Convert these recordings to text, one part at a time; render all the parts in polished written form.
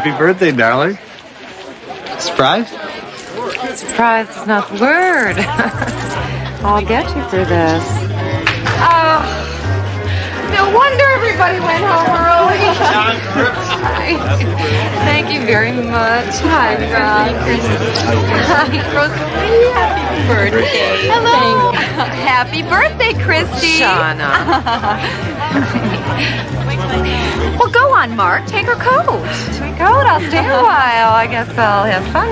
Happy birthday, darling. Surprise? Surprise is not the word. I'll get you for this. No wonder everybody went home early. Thank you very much. Hi, Rob. Hi, Rosalie. Happy birthday. Hello. Happy birthday, Christy. Shauna. Well, go on, Mark. Take her coat. Sweet coat. I'll stay a while. I guess I'll have fun.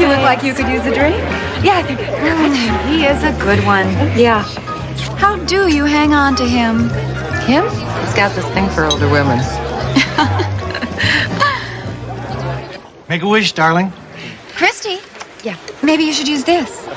You look like you could use a drink. Yeah, I think He is a good one. Yeah. How do you hang on to him? Him? He's got this thing for older women. Make a wish, darling. Christy? Yeah. Maybe you should use this.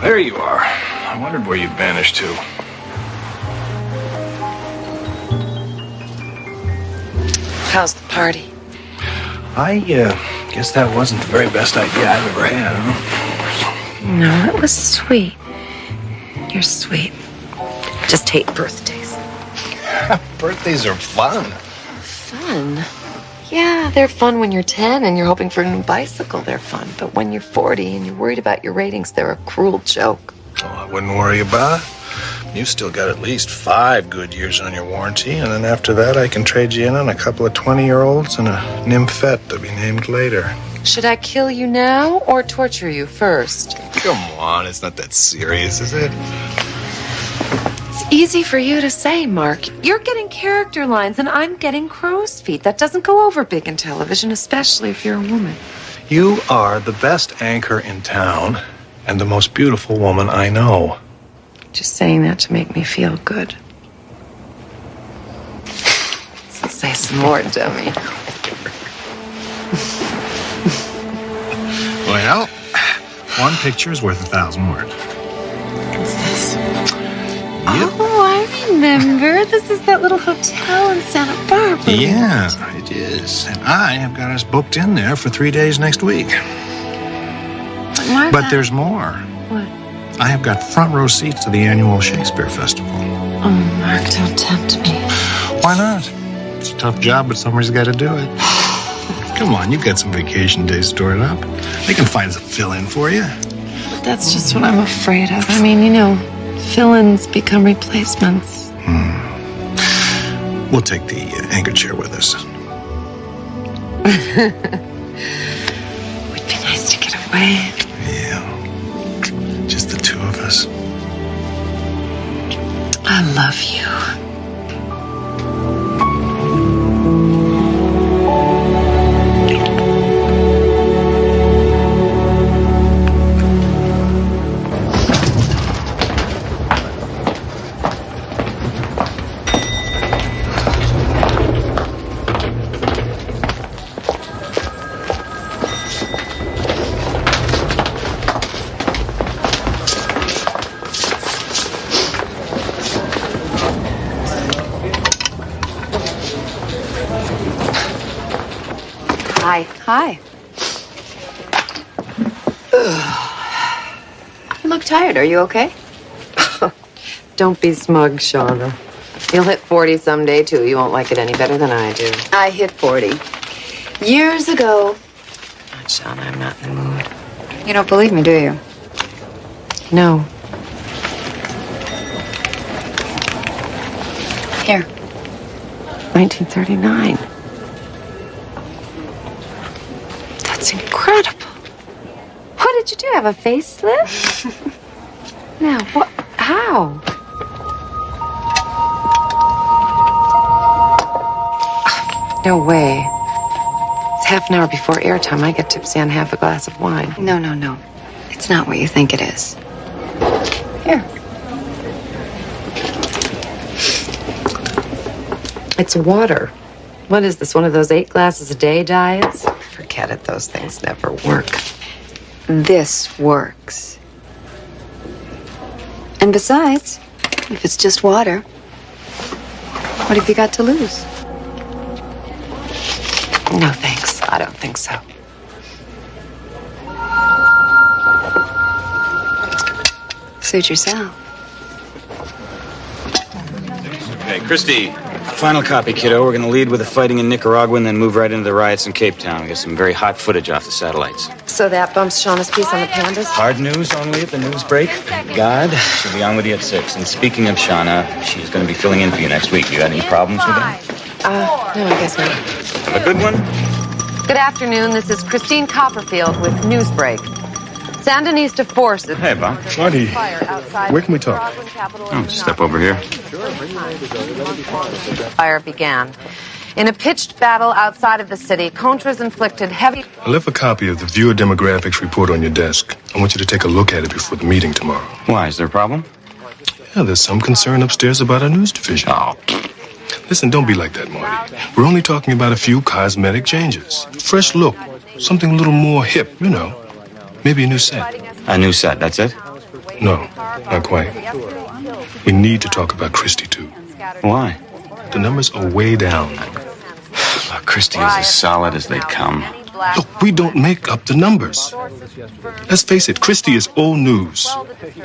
There you are. I wondered where you vanished to. How's the party? I guess that wasn't the very best idea I've ever had, huh? No, it was sweet. You're sweet. Just hate birthdays. Birthdays are fun. Fun? Yeah, they're fun when you're 10 and you're hoping for a new bicycle. They're fun. But when you're 40 and you're worried about your ratings, they're a cruel joke. Oh, I wouldn't worry about it. You still got at least 5 good years on your warranty, and then after that I can trade you in on a couple of 20-year-olds and a nymphette to be named later. Should I kill you now or torture you first? Come on, it's not that serious, is it? It's easy for you to say, Mark. You're getting character lines and I'm getting crow's feet. That doesn't go over big in television, especially if you're a woman. You are the best anchor in town and the most beautiful woman I know. Just saying that to make me feel good. So say some more, dummy. Well, one picture is worth 1,000 words. What's this? Yep. Oh, I remember. This is that little hotel in Santa Barbara. Yeah, it is. And I have got us booked in there for 3 days next week. Mark, But there's more. What? I have got front row seats to the annual Shakespeare Festival. Oh, Mark, don't tempt me. Why not? It's a tough job, but somebody's got to do it. Come on, you've got some vacation days stored up. They can find some fill-in for you. But that's just what I'm afraid of. I mean, you know, fill-ins become replacements. We'll take the anchor chair with us. Would be nice to get away. Yeah. Just the two of us. I love you. Hi. You look tired. Are you okay? Don't be smug, Shauna. You'll hit 40 someday, too. You won't like it any better than I do. I hit 40 years ago. God, Shauna, I'm not in the mood. You don't believe me, do you? No. Here. 1939. That's incredible. What did you do? Have a facelift? Now, what? How? No way. It's half an hour before airtime. I get tipsy on half a glass of wine. No. It's not what you think it is. Here. It's water. What is this, one of those 8 glasses a day diets? Forget it, those things never work. This works. And besides, if it's just water, What have you got to lose? No, thanks. I don't think so. Suit yourself. Okay, Christy, final copy, kiddo. We're going to lead with the fighting in Nicaragua and then move right into the riots in Cape Town. We got some very hot footage off the satellites. So that bumps Shauna's piece on the pandas? Hard news only at the news break. God, she'll be on with you at 6. And speaking of Shauna, she's going to be filling in for you next week. You got any problems with her? No, I guess not. Have a good one? Good afternoon. This is Christine Copperfield with Newsbreak. Sandinista forces. Hey, Bob. Marty, where can we talk? Oh, step over here. Fire began. In a pitched battle outside of the city, Contras inflicted heavy... I left a copy of the viewer demographics report on your desk. I want you to take a look at it before the meeting tomorrow. Why? Is there a problem? Yeah, there's some concern upstairs about our news division. Oh. Listen, don't be like that, Marty. We're only talking about a few cosmetic changes. Fresh look. Something a little more hip, you know. Maybe a new set. A new set, that's it? No, not quite. We need to talk about Christy, too. Why? The numbers are way down. Look, Christy is as solid as they come. Look, we don't make up the numbers. Let's face it, Christy is old news.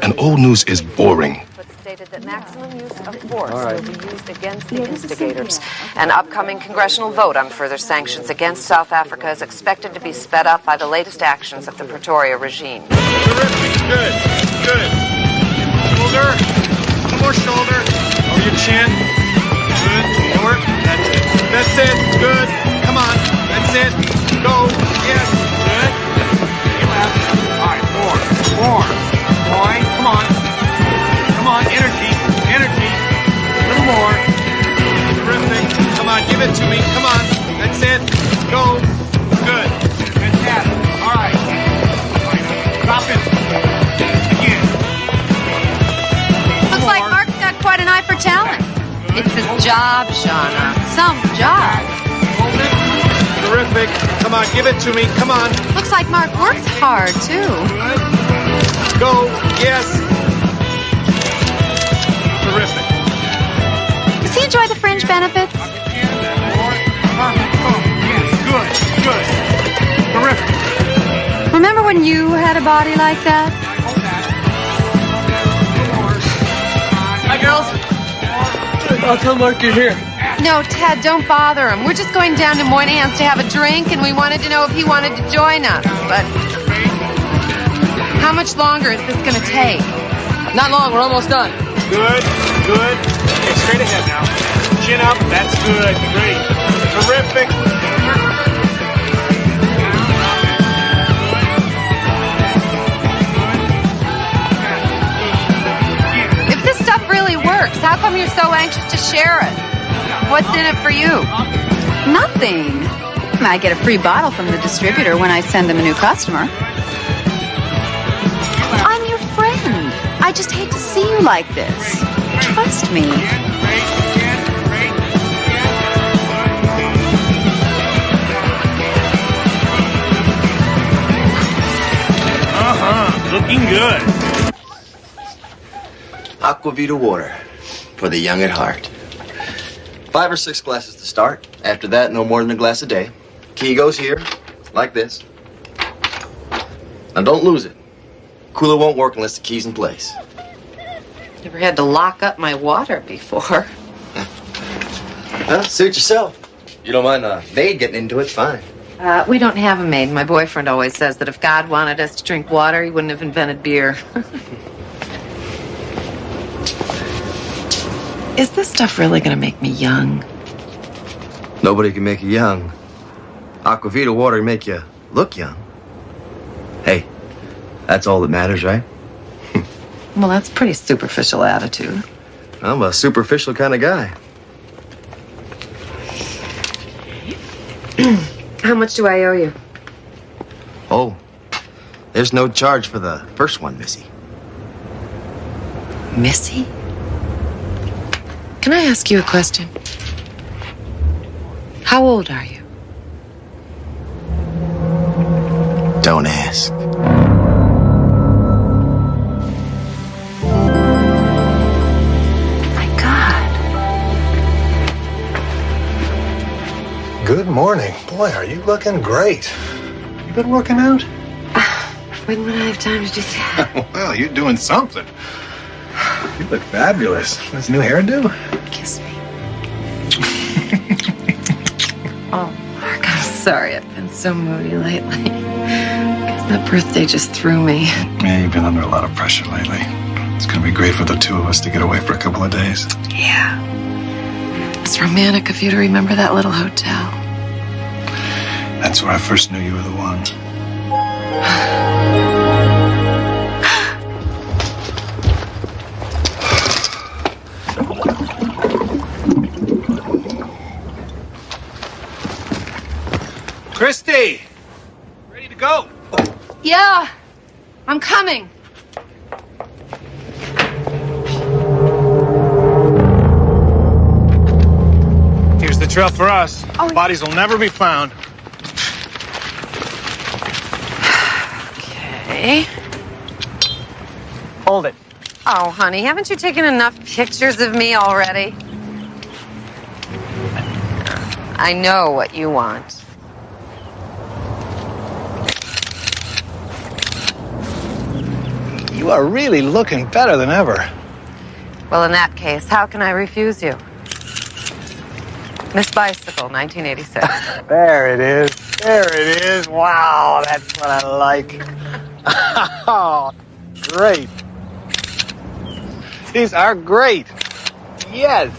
And old news is boring. Stated that maximum use of force will be used against the instigators. An upcoming congressional vote on further sanctions against South Africa is expected to be sped up by the latest actions of the Pretoria regime. Terrific. Good. Good. Shoulder. One more shoulder. Over your chin. Good. Lower. That's it. That's it. Good. Come on. That's it. Go. Yes. Good. Take left. All right. More. Boy. Come on. Come on. Energy. Energy. A little more. Terrific. Come on. Give it to me. Come on. That's it. Go. Good. Fantastic. All right. Drop it. Again. Looks like Mark's got quite an eye for talent. It's his job, Shauna. Some job. Hold it. Terrific. Come on. Give it to me. Come on. Looks like Mark works hard, too. Good. Go. Yes. Terrific. Does he enjoy the fringe benefits? Yes. Good. Good. Terrific. Remember when you had a body like that? Hi, girls. I'll tell Mark you're here. No, Ted, don't bother him. We're just going down to Moynihan's to have a drink, and we wanted to know if he wanted to join us. But how much longer is this going to take? Not long, we're almost done. Good. Good. Okay, straight ahead now. Chin up. That's good. Great. Terrific. If this stuff really works, how come you're so anxious to share it? What's in it for you? Nothing. I get a free bottle from the distributor when I send them a new customer. I'm your friend. I just hate to see you like this. Trust me. Looking good. Aquavita water for the young at heart. 5 or 6 glasses to start. After that, no more than a glass a day. Key goes here, like this. Now don't lose it. Cooler won't work unless the key's in place. Never had to lock up my water before. Well, suit yourself. You don't mind a maid getting into it, fine. We don't have a maid. My boyfriend always says that if God wanted us to drink water, he wouldn't have invented beer. Is this stuff really going to make me young? Nobody can make you young. Aquavita water can make you look young. Hey, that's all that matters, right? Well, that's a pretty superficial attitude. I'm a superficial kind of guy. How much do I owe you? Oh, there's no charge for the first one, Missy. Missy? Can I ask you a question? How old are you? Don't ask. My God. morning. Boy, are you looking great. You been working out? When would I have time to do that? Well, you're doing something. You look fabulous. This new hairdo? Kiss me. Oh, Mark, I'm sorry. I've been so moody lately. Because that birthday just threw me. Yeah, you've been under a lot of pressure lately. It's gonna be great for the two of us to get away for a couple of days. Yeah. It's romantic of you to remember that little hotel. That's where I first knew you were the one. Christy! Ready to go? Yeah, I'm coming. Here's the trail for us. Oh. Bodies will never be found. Okay. Hold it. Oh, honey, haven't you taken enough pictures of me already? I know what you want. You are really looking better than ever. Well, in that case, how can I refuse you? Miss Bicycle, 1986. There it is. There it is. Wow, that's what I like. Oh, great. These are great. Yes.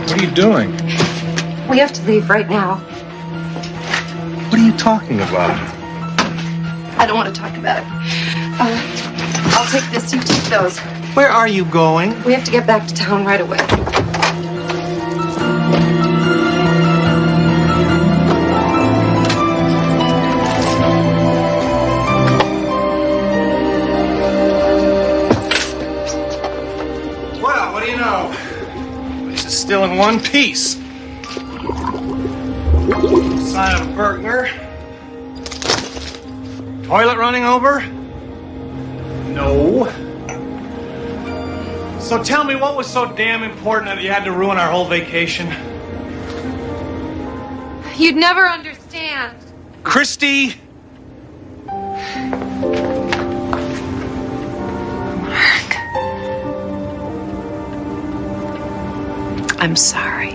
What are you doing? We have to leave right now. What are you talking about? I don't want to talk about it. I'll take this, you take those. Where are you going? We have to get back to town right away. Well, what do you know? This is still in one piece. Sign of a burglar. Toilet running over? No. So tell me, what was so damn important that you had to ruin our whole vacation? You'd never understand. Christy! Mark. I'm sorry.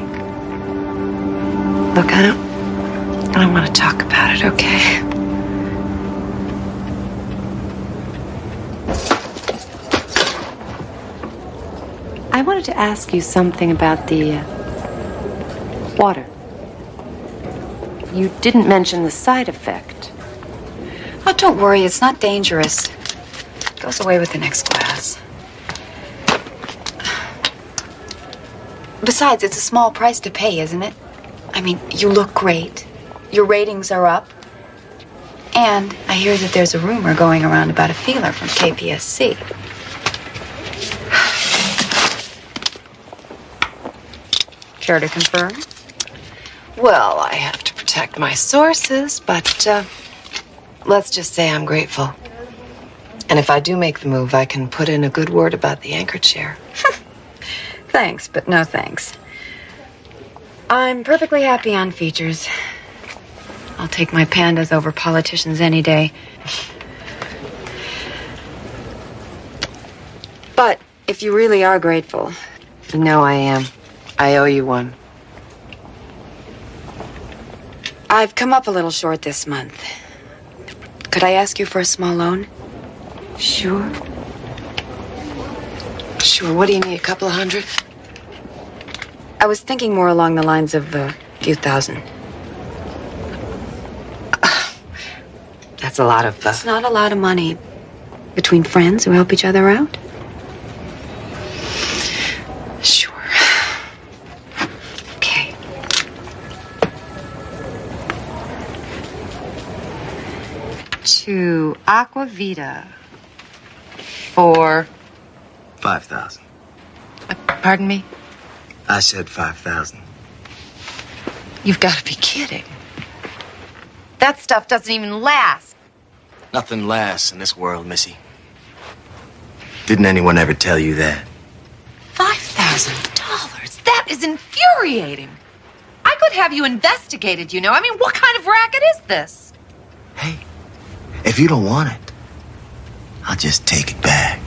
Look, I don't want to talk about it, okay? I wanted to ask you something about the water. You didn't mention the side effect. Oh, don't worry. It's not dangerous. It goes away with the next glass. Besides, it's a small price to pay, isn't it? I mean, you look great. Your ratings are up. And I hear that there's a rumor going around about a feeler from KPSC. Care to confirm? Well, I have to protect my sources, but let's just say I'm grateful. And if I do make the move, I can put in a good word about the anchor chair. Thanks, but no thanks. I'm perfectly happy on features. I'll take my pandas over politicians any day. But if you really are grateful... You know I am. I owe you one. I've come up a little short this month. Could I ask you for a small loan? Sure. Sure. What do you need, a couple of hundred? I was thinking more along the lines of a few thousand. That's a lot of... It's not a lot of money. Between friends who help each other out? Sure. to Aquavita for... 5,000. Pardon me? I said 5,000. You've got to be kidding. That stuff doesn't even last. Nothing lasts in this world, Missy. Didn't anyone ever tell you that? $5,000? That is infuriating. I could have you investigated, you know. I mean, what kind of racket is this? Hey, if you don't want it, I'll just take it back.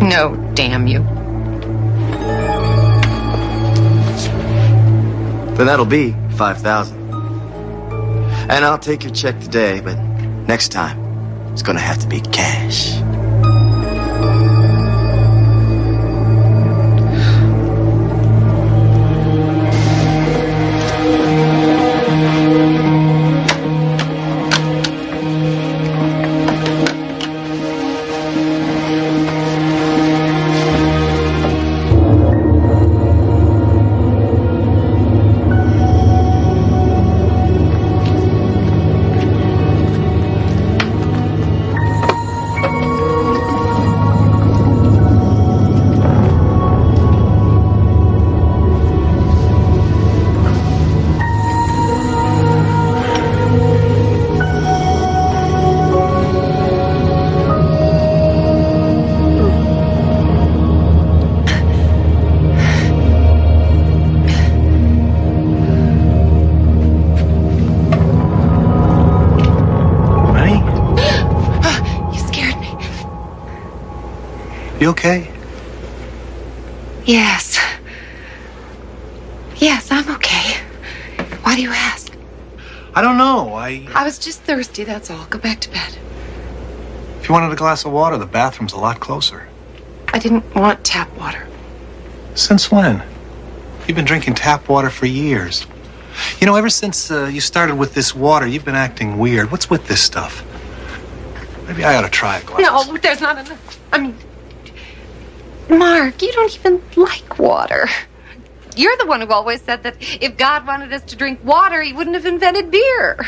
No, damn you. Then that'll be 5,000. And I'll take your check today, but next time, it's gonna have to be cash. You okay? Yes. Yes, I'm okay. Why do you ask? I don't know. I was just thirsty, that's all. Go back to bed. If you wanted a glass of water, the bathroom's a lot closer. I didn't want tap water. Since when? You've been drinking tap water for years. You know, ever since you started with this water, you've been acting weird. What's with this stuff? Maybe I ought to try a glass. No, there's not enough. I mean, Mark, you don't even like water. You're the one who always said that if God wanted us to drink water, he wouldn't have invented beer.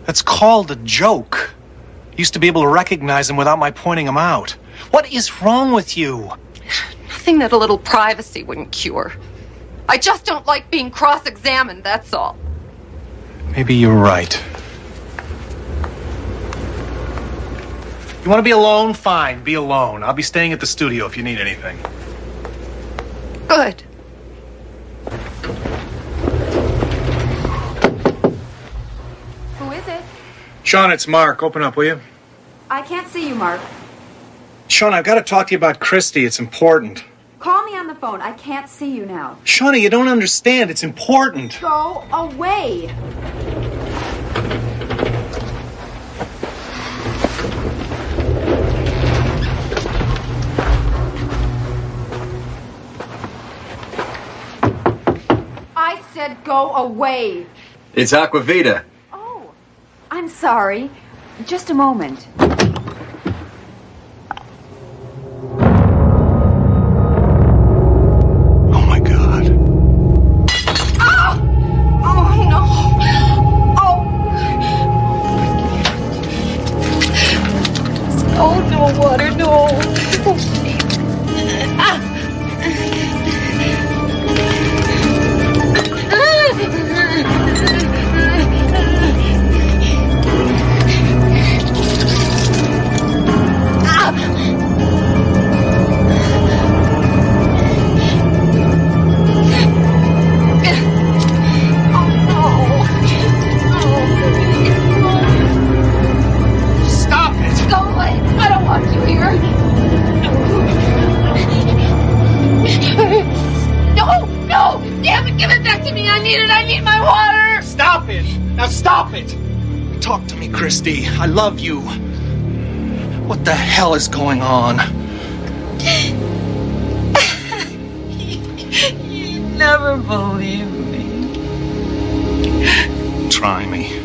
That's called a joke. Used to be able to recognize them without my pointing them out. What is wrong with you? Nothing that a little privacy wouldn't cure. I just don't like being cross-examined, that's all. Maybe you're right. You want to be alone? Fine, be alone. I'll be staying at the studio if you need anything. Good. Who is it? Sean, it's Mark. Open up, will you? I can't see you, Mark. Sean, I've got to talk to you about Christy. It's important. Call me on the phone. I can't see you now. Shawnee, you don't understand. It's important. Go away. I said go away. It's Aquavita. Oh, I'm sorry. Just a moment. Oh, my God. Oh! Oh, no. Oh. Oh, no, water, no. Ah. Stop it! Go away. I don't want you here. No, no. Damn it, give it back to me. I need it. I need my water. Stop it! Now stop it! Talk to me, Christy. I love you. What the hell is going on? You never believe me. Try me.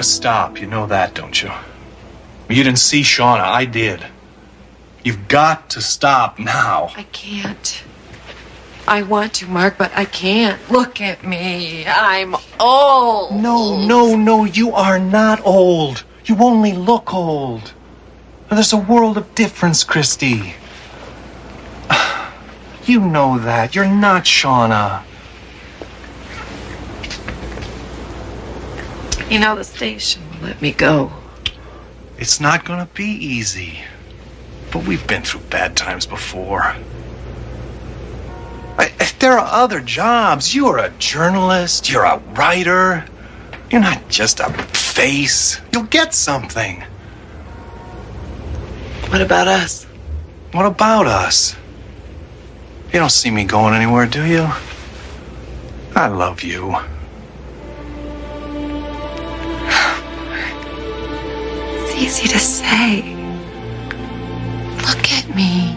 stop. You know that, don't you? You didn't see Shauna. I did. You've got to stop now. I can't. I want to, Mark, but I can't. Look at me. I'm old. No, you are not old. You only look old. There's a world of difference, Christy. You know that. You're not Shauna. You know, the station will let me go. It's not gonna be easy. But we've been through bad times before. There are other jobs. You're a journalist. You're a writer. You're not just a face. You'll get something. What about us? What about us? You don't see me going anywhere, do you? I love you. It's easy to say. Look at me.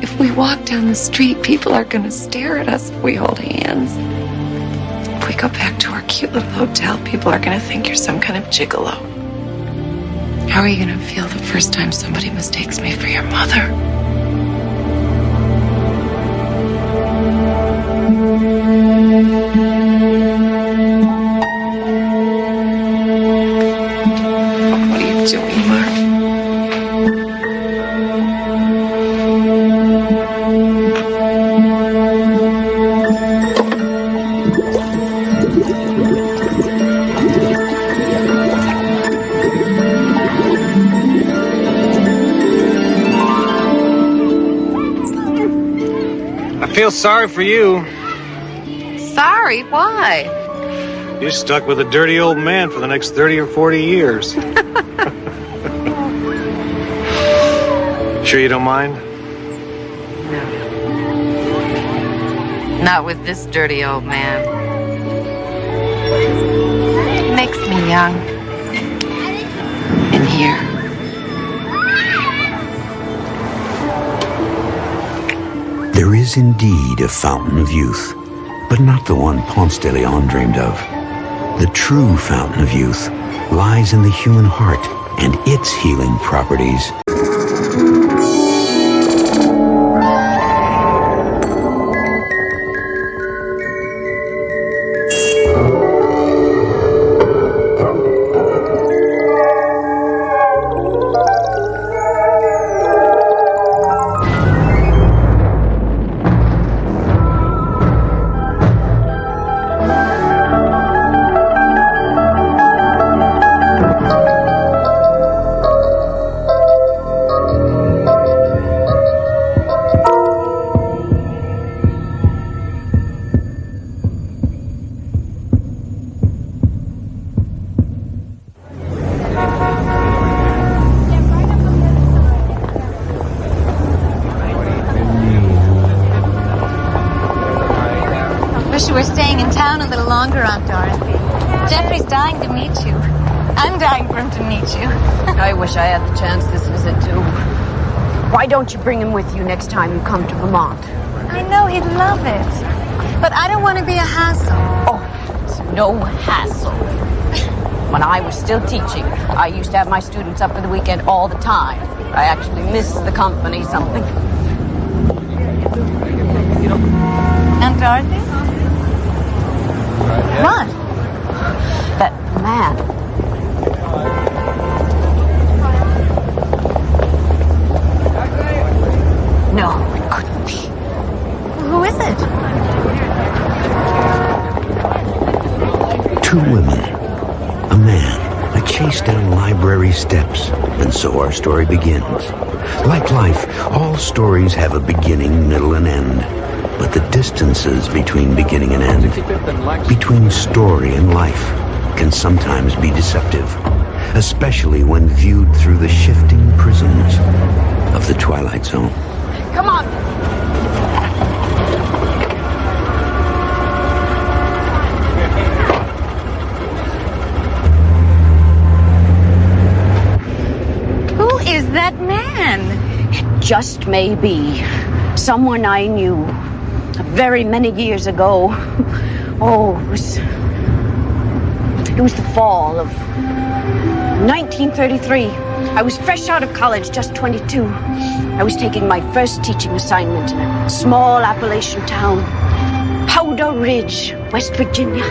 If we walk down the street, people are going to stare at us if we hold hands. If we go back to our cute little hotel, people are going to think you're some kind of gigolo. How are you going to feel the first time somebody mistakes me for your mother? What are you doing, Mark? I feel sorry for you. Sorry, why? You're stuck with a dirty old man for the next 30 or 40 years. Sure you don't mind? No. Not with this dirty old man. He makes me young. In here. There is indeed a fountain of youth, but not the one Ponce de Leon dreamed of. The true fountain of youth lies in the human heart and its healing properties. Wish you were staying in town a little longer, Aunt Dorothy. Jeffrey's dying to meet you. I'm dying for him to meet you. I wish I had the chance this visit too. Why don't you bring him with you next time you come to Vermont? I know he'd love it. But I don't want to be a hassle. Oh, it's no hassle. When I was still teaching, I used to have my students up for the weekend all the time. I actually miss the company something. Aunt Dorothy? What? That man. No, it couldn't be. Who is it? Two women, a man, a chase down library steps, and so our story begins. Like life, all stories have a beginning, middle, and end. But the distances between beginning and end, between story and life, can sometimes be deceptive, especially when viewed through the shifting prisms of the Twilight Zone. Come on. Who is that man? It just may be someone I knew very many years ago. Oh, It was the fall of 1933. I was fresh out of college, just 22. I was taking my first teaching assignment in a small Appalachian town, Powder Ridge, West Virginia.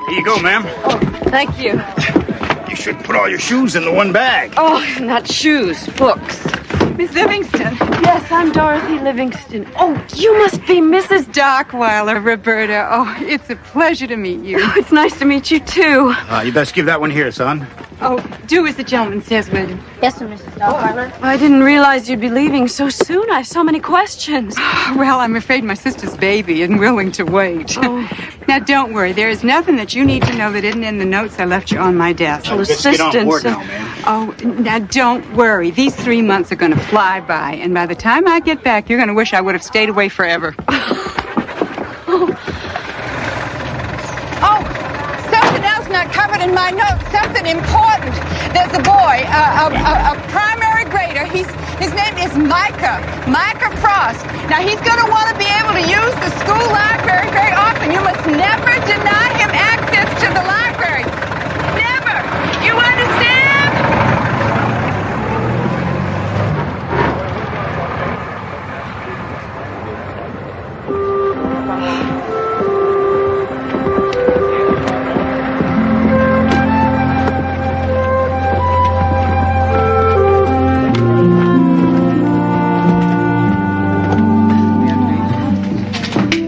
Here you go, ma'am. Oh, thank you. You should put all your shoes in the one bag. Oh, not shoes, books. Miss Livingston. Yes, I'm Dorothy Livingston. Oh, you must be Mrs. Dockweiler, Roberta. Oh, it's a pleasure to meet you. It's nice to meet you, too. You best give that one here, son. Oh, do as the gentleman says, will you? Yes, sir, Mrs. Dockweiler. I didn't realize you'd be leaving so soon. I have so many questions. Well, I'm afraid my sister's baby isn't willing to wait. Oh. Now, don't worry. There is nothing that you need to know that isn't in the notes I left you on my desk. Well, Just get on board now, man. Oh, now, don't worry. These 3 months are going to fly by, and by the time I get back, you're going to wish I would have stayed away forever. Oh, something else not covered in my notes, something important. There's a boy, a primary grader. His name is Micah Frost. Now, he's going to want to be able to use the school library very often. You must never deny him access to the library. Never. You understand?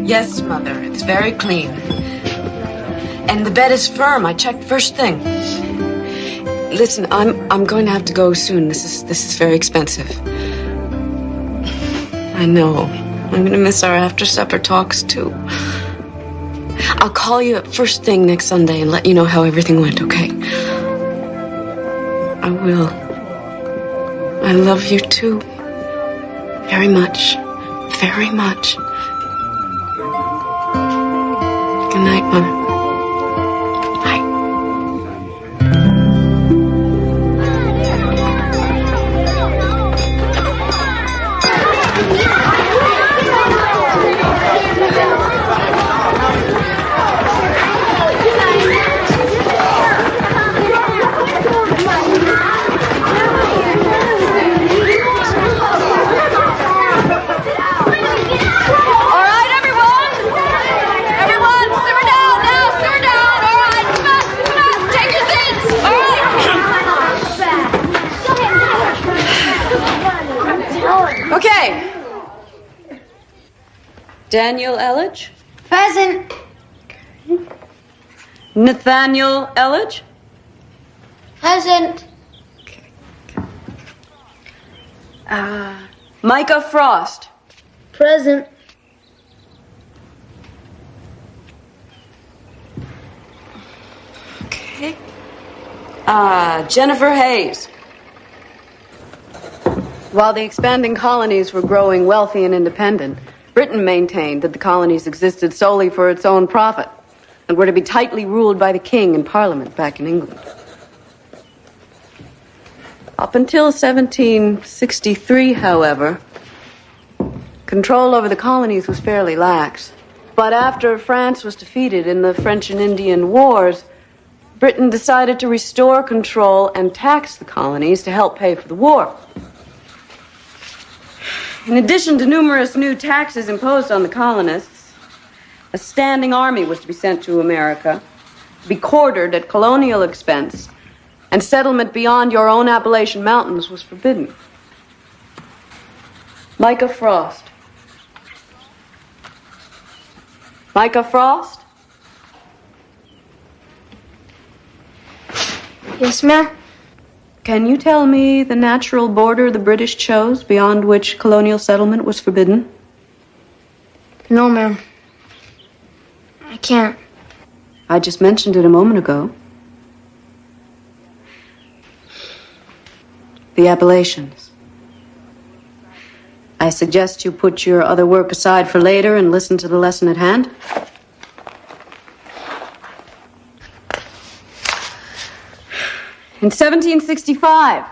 Yes, Mother, it's very clean. And the bed is firm. I checked first thing. Listen, I'm going to have to go soon. This is very expensive. I know. I'm going to miss our after-supper talks, too. I'll call you first thing next Sunday and let you know how everything went, okay? I will. I love you, too. Very much. Very much. Good night, Mother. Okay. Daniel Elledge? Present. Nathaniel Elledge? Present. Micah Frost? Present. Okay. Jennifer Hayes? While the expanding colonies were growing wealthy and independent, Britain maintained that the colonies existed solely for its own profit and were to be tightly ruled by the king and parliament back in England. Up until 1763, however, control over the colonies was fairly lax. But after France was defeated in the French and Indian Wars, Britain decided to restore control and tax the colonies to help pay for the war. In addition to numerous new taxes imposed on the colonists, a standing army was to be sent to America, to be quartered at colonial expense, and settlement beyond your own Appalachian Mountains was forbidden. Micah Frost. Micah Frost? Yes, ma'am. Can you tell me the natural border the British chose beyond which colonial settlement was forbidden? No, ma'am. I can't. I just mentioned it a moment ago. The Appalachians. I suggest you put your other work aside for later and listen to the lesson at hand. In 1765,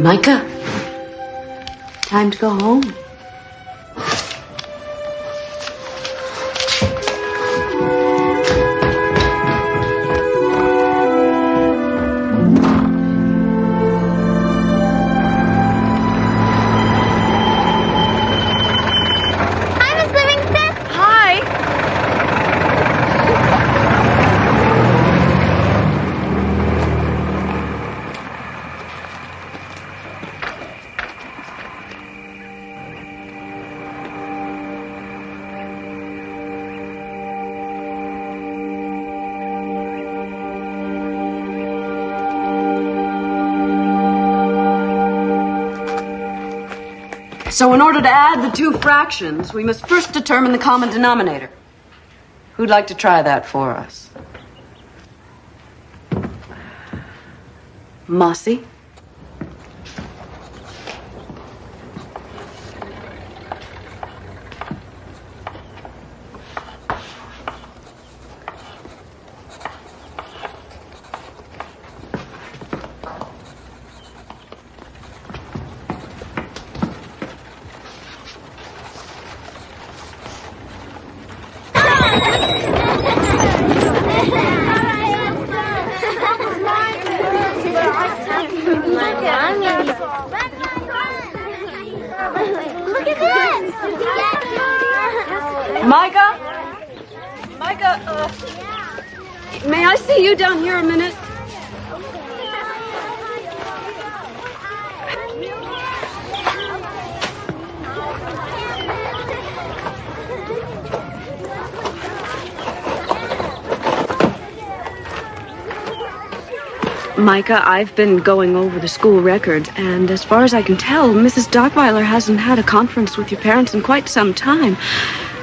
Micah, time to go home. So in order to add the two fractions, we must first determine the common denominator. Who'd like to try that for us? Mossy? May I see you down here a minute? Micah, I've been going over the school records, and as far as I can tell, Mrs. Dockweiler hasn't had a conference with your parents in quite some time.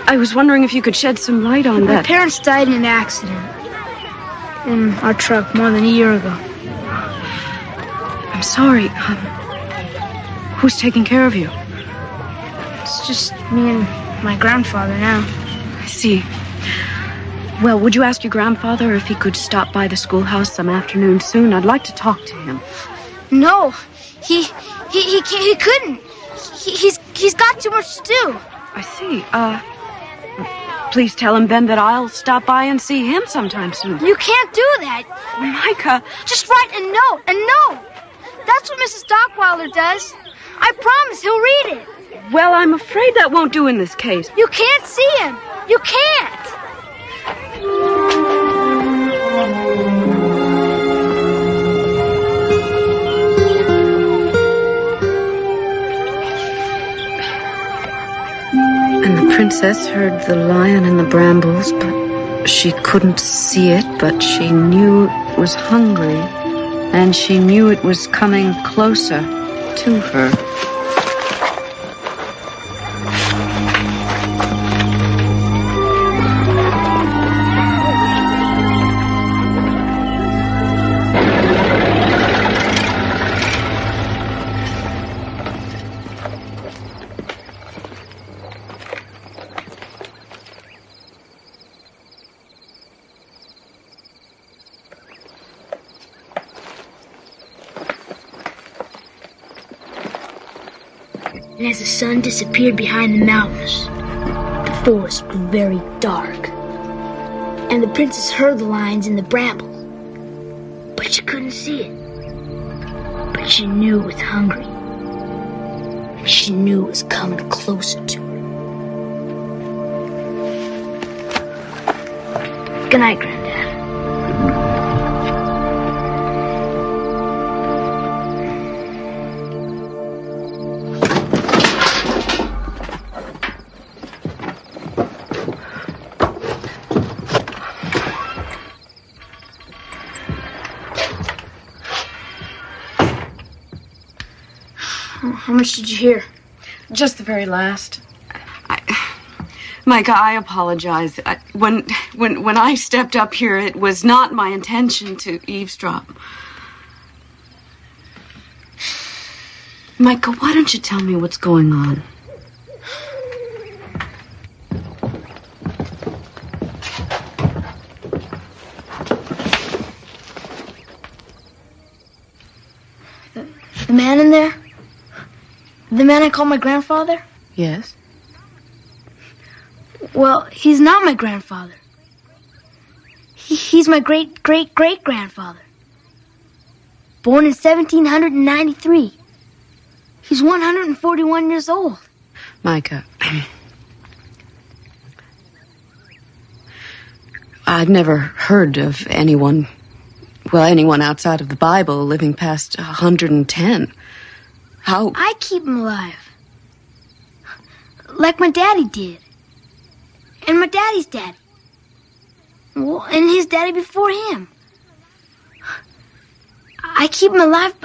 I was wondering if you could shed some light on that. My parents died in an accident in our truck more than a year ago. I'm sorry. Who's taking care of you? It's just me and my grandfather now. I see. Well, would you ask your grandfather if he could stop by the schoolhouse some afternoon soon? I'd like to talk to him. No, he couldn't. He's got too much to do. I see. Please tell him then that I'll stop by and see him sometime soon. You can't do that. Micah. Just write a note. That's what Mrs. Dockweiler does. I promise he'll read it. Well, I'm afraid that won't do in this case. You can't see him. You can't. And the princess heard the lion in the brambles, but she couldn't see it, but she knew it was hungry, and she knew it was coming closer to her. And as the sun disappeared behind the mountains, the forest grew very dark. And the princess heard the lions in the brambles, but she couldn't see it. But she knew it was hungry. And she knew it was coming closer to her. Good night, Granddad. How much did you hear? Just the very last. Micah, I apologize. When I stepped up here, it was not my intention to eavesdrop. Micah, why don't you tell me what's going on? The man in there? The man I call my grandfather? Yes? Well, he's not my grandfather. He's my great-great-great-grandfather. Born in 1793. He's 141 years old. Micah, I've never heard of anyone outside of the Bible living past 110. How? I keep him alive. Like my daddy did. And my daddy's daddy. Well, and his daddy before him. I keep him alive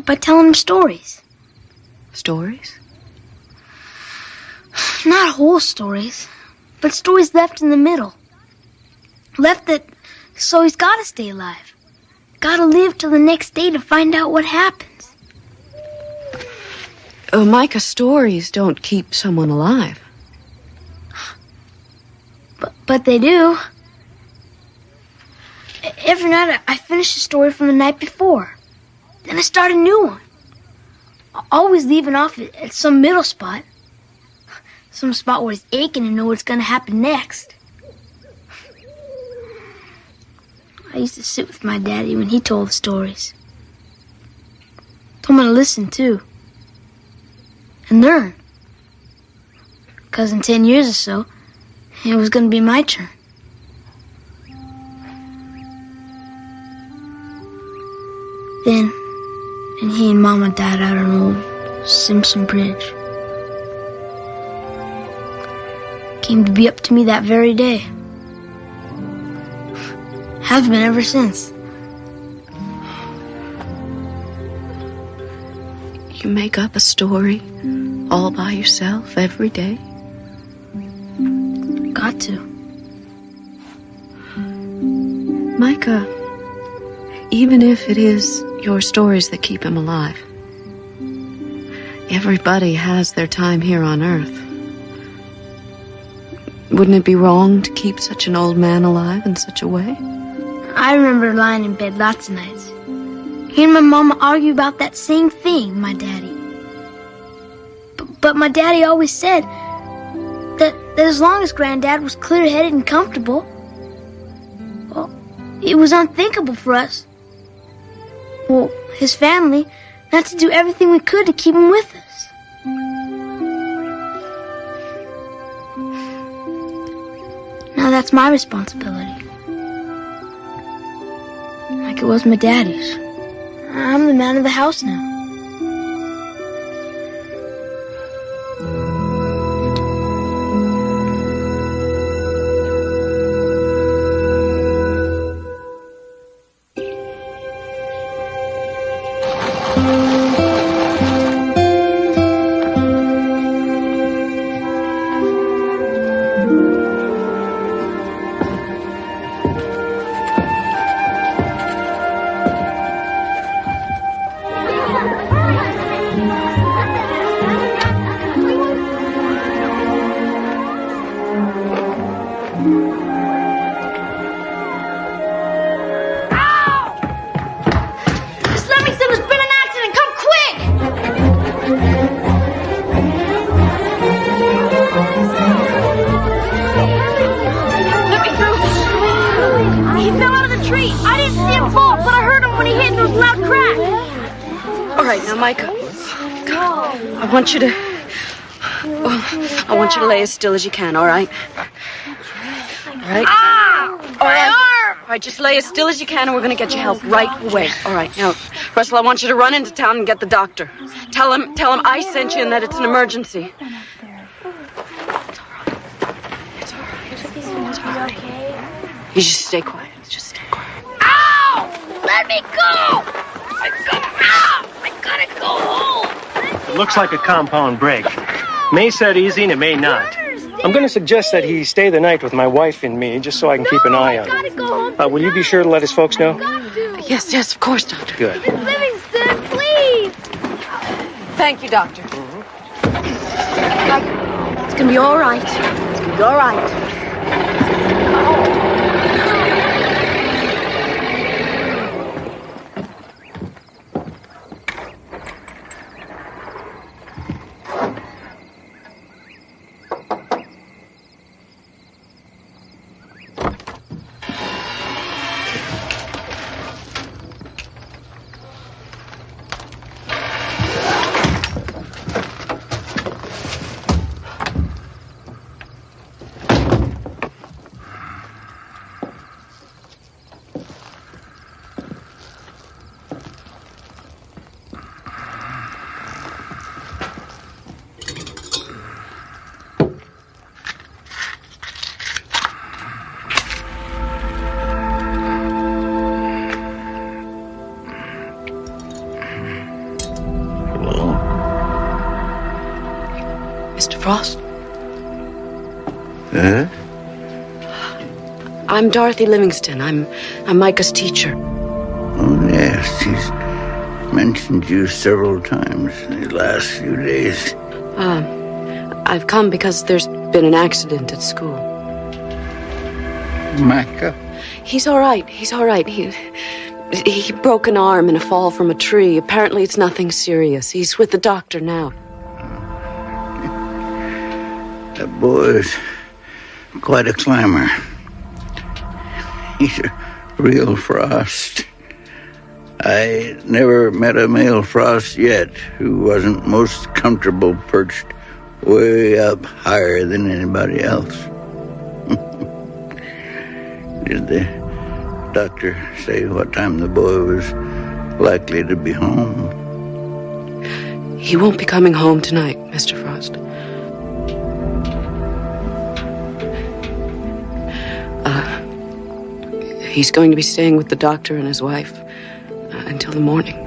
by telling him stories. Stories? Not whole stories, but stories left in the middle. Left that so he's got to stay alive. Got to live till the next day to find out what happens. Oh, Micah, stories don't keep someone alive. But they do. Every night I finish a story from the night before. Then I start a new one. Always leaving off at some middle spot. Some spot where he's aching to know what's going to happen next. I used to sit with my daddy when he told the stories. Told me to listen, too. And learn. Because in 10 years or so, it was going to be my turn. Then he and Mama died out on old Simpson Bridge. Came to be up to me that very day. Have been ever since. You make up a story all by yourself every day? Got to. Micah, even if it is your stories that keep him alive, everybody has their time here on Earth. Wouldn't it be wrong to keep such an old man alive in such a way? I remember lying in bed lots of nights, hearing my mama argue about that same thing, my daddy. But my daddy always said that as long as Granddad was clear-headed and comfortable, well, it was unthinkable for us, well, his family, not to do everything we could to keep him with us. Now that's my responsibility. Like it was my daddy's. I'm the man of the house now. tree. I didn't see him fall, but I heard him when he hit those loud cracks. All right, now, Micah, I want you to lay as still as you can, all right? All right? All right. All right, just lay as still as you can, and we're going to get you help right away. All right, now, Russell, I want you to run into town and get the doctor. Tell him I sent you and that it's an emergency. It's all right. You just stay quiet. Just stay quiet. Ow! Let me go! I gotta go home. It looks like a compound break. May set easy and it may not. I'm going to suggest that he stay the night with my wife and me, just so I can keep an eye on him. Will you be sure to let his folks know? Yes, of course, Doctor. Good. Miss Livingston, please! Thank you, Doctor. It's going to be all right. It's going to be all right. Mr. Frost? Huh? I'm Dorothy Livingston. I'm Micah's teacher. Oh, yes. He's mentioned you several times in the last few days. I've come because there's been an accident at school. Micah? He's all right. He broke an arm in a fall from a tree. Apparently it's nothing serious. He's with the doctor now. That boy's quite a climber. He's a real Frost. I never met a male Frost yet who wasn't most comfortable perched way up higher than anybody else. Did the doctor say what time the boy was likely to be home? He won't be coming home tonight, Mr. Frost. He's going to be staying with the doctor and his wife until the morning.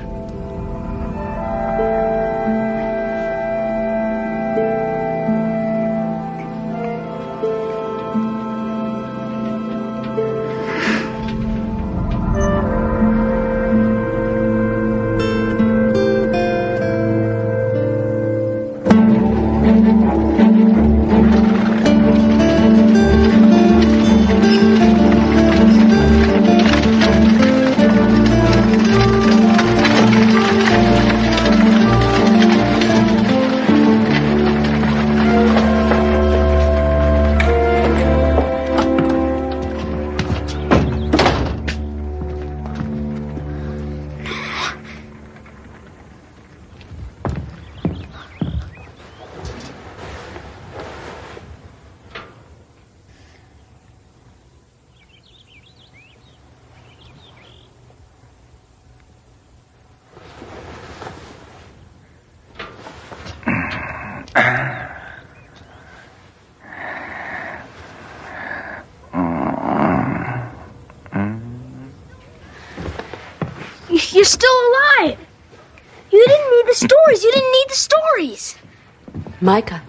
You're still alive. You didn't need the stories. Micah.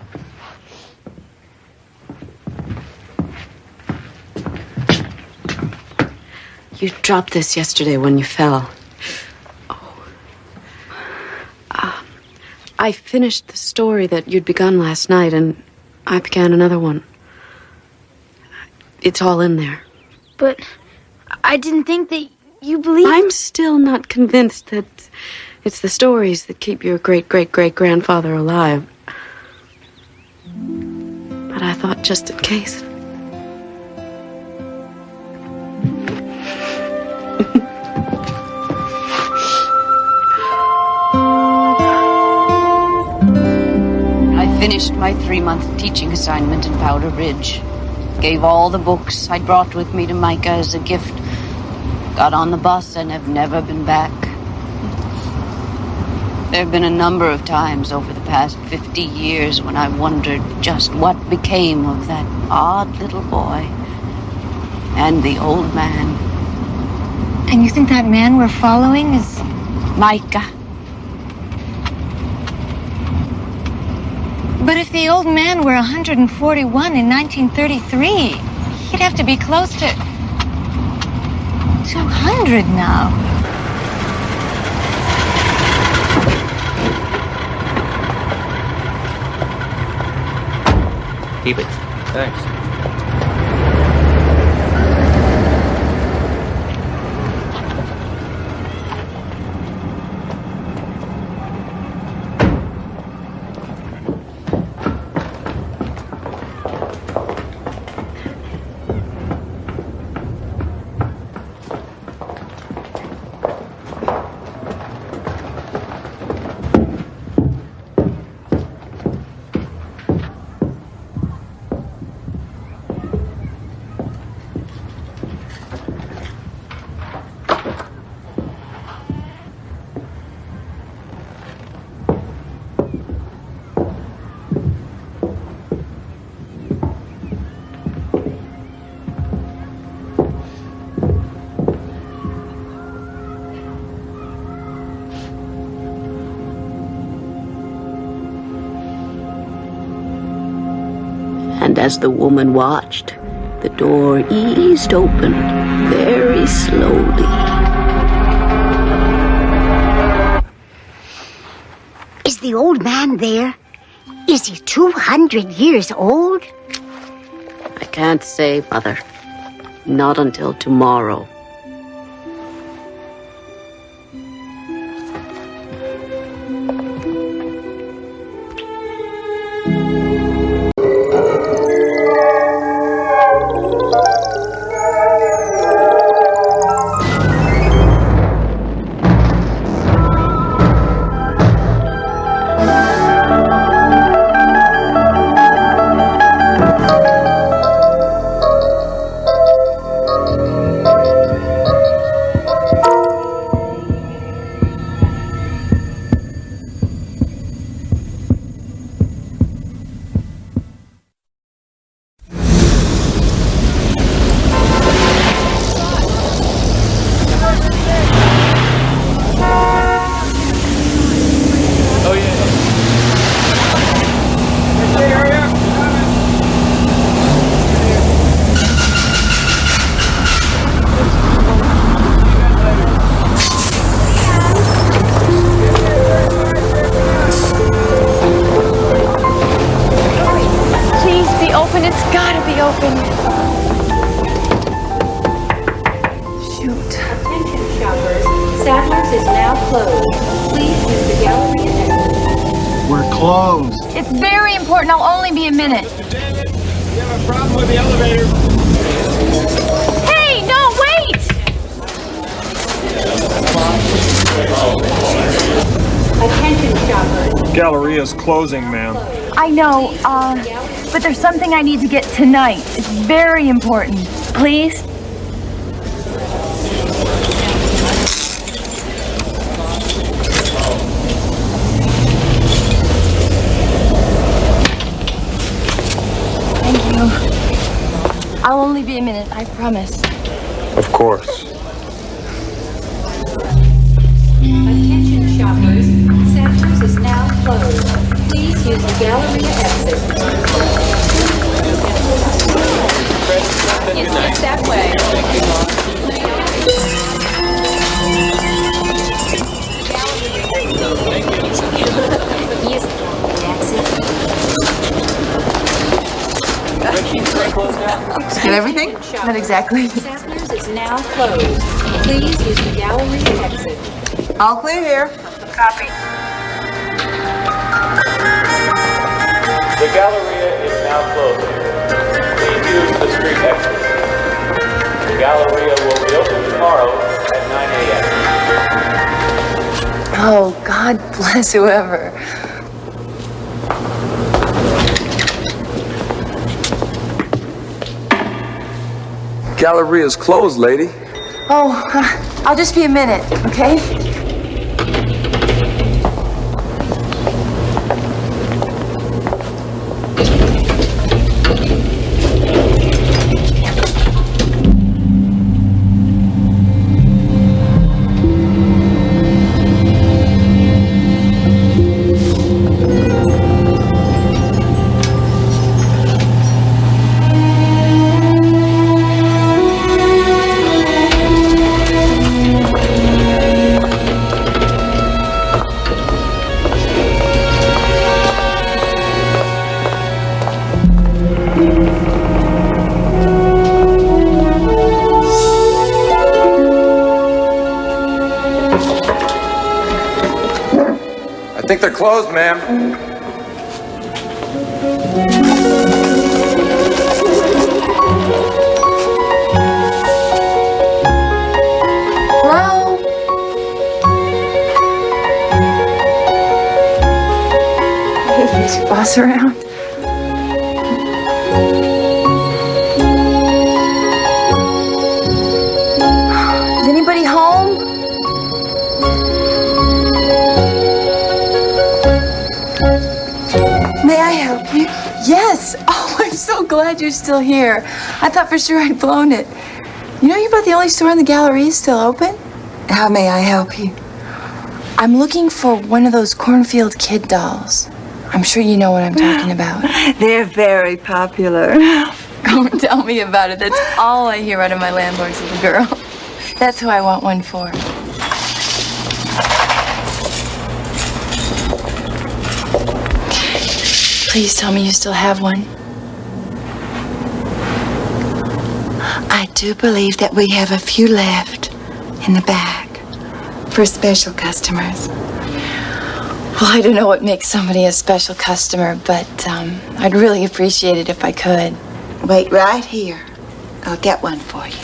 You dropped this yesterday when you fell. I finished the story that you'd begun last night, and I began another one. It's all in there. But I didn't think that you believe... I'm still not convinced that it's the stories that keep your great-great-great-grandfather alive. But I thought just in case. finished my 3-month teaching assignment in Powder Ridge. Gave all the books I'd brought with me to Micah as a gift. Got on the bus and have never been back. There have been a number of times over the past 50 years when I wondered just what became of that odd little boy and the old man. And you think that man we're following is Micah? But if the old man were 141 in 1933, he'd have to be close to 200 now. Keep it. Thanks. And as the woman watched, the door eased open very slowly. Is the old man there? Is he 200 years old? I can't say, Mother. Not until tomorrow. It's very important. I'll only be a minute. You have a problem with the elevator? Hey, no, wait! Attention shoppers. Galleria's closing, ma'am. I know, but there's something I need to get tonight. It's very important. Please? I'll only be a minute, I promise. Of course. Attention shoppers, Sam's is now closed. Please use the Galleria exit. It's that way. Use the exit. Get everything? Not exactly. Sam's is now closed. Please use the Galleria exit. All clear here. Copy. The Galleria is now closed. Please use the street exit. The Galleria will be open tomorrow at 9 a.m. Oh, God bless whoever. Galleria's closed, lady. Oh, I'll just be a minute, okay? I think they're closed, ma'am. Hello? Hey, is your boss around? Is anybody home? May I help you? Yes. Oh, I'm so glad you're still here. I thought for sure I'd blown it. You know you're about the only store in the Galleria still open? How may I help you? I'm looking for one of those cornfield kid dolls. I'm sure you know what I'm talking about. They're very popular. Oh, tell me about it. That's all I hear out of my landlord's little girl. That's who I want one for. Please tell me you still have one. I do believe that we have a few left in the bag for special customers. Well, I don't know what makes somebody a special customer, but I'd really appreciate it if I could. Wait right here. I'll get one for you.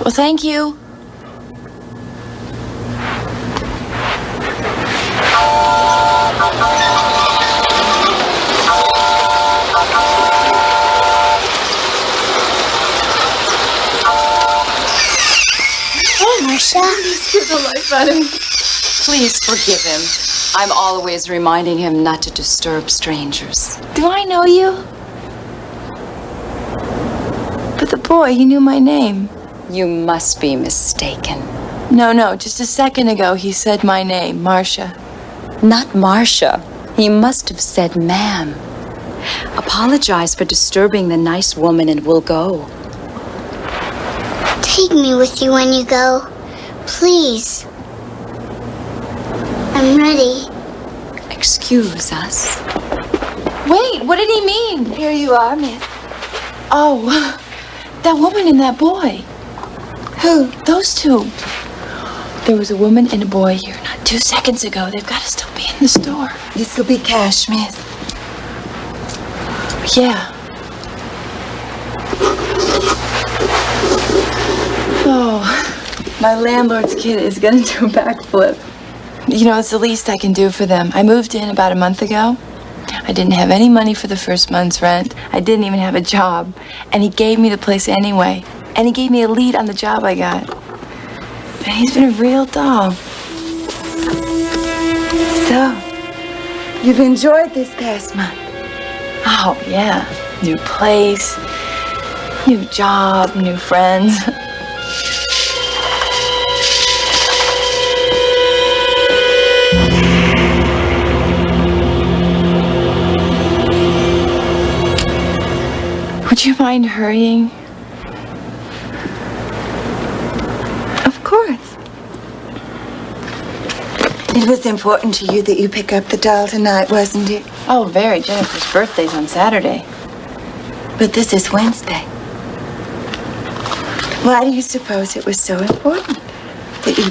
Well, thank you. Marcia? Get the life out of me. Please forgive him. I'm always reminding him not to disturb strangers. Do I know you? But the boy, he knew my name. You must be mistaken. No, just a second ago he said my name, Marcia. Not Marcia. He must have said ma'am. Apologize for disturbing the nice woman and we'll go. Take me with you when you go. Please. I'm ready. Excuse us. Wait, what did he mean? Here you are, miss. Oh, that woman and that boy. Who? Those two. There was a woman and a boy here not 2 seconds ago. They've got to still be in the store. This will be cash, miss. Yeah. Oh, my landlord's kid is gonna do a backflip. You know, it's the least I can do for them. I moved in about a month ago. I didn't have any money for the first month's rent. I didn't even have a job. And he gave me the place anyway. And he gave me a lead on the job I got. And he's been a real doll. So, you've enjoyed this past month? Oh, yeah. New place, new job, new friends. Would you mind hurrying? Of course. It was important to you that you pick up the doll tonight, wasn't it? Oh, very. Jennifer's birthday's on Saturday. But this is Wednesday. Why do you suppose it was so important that you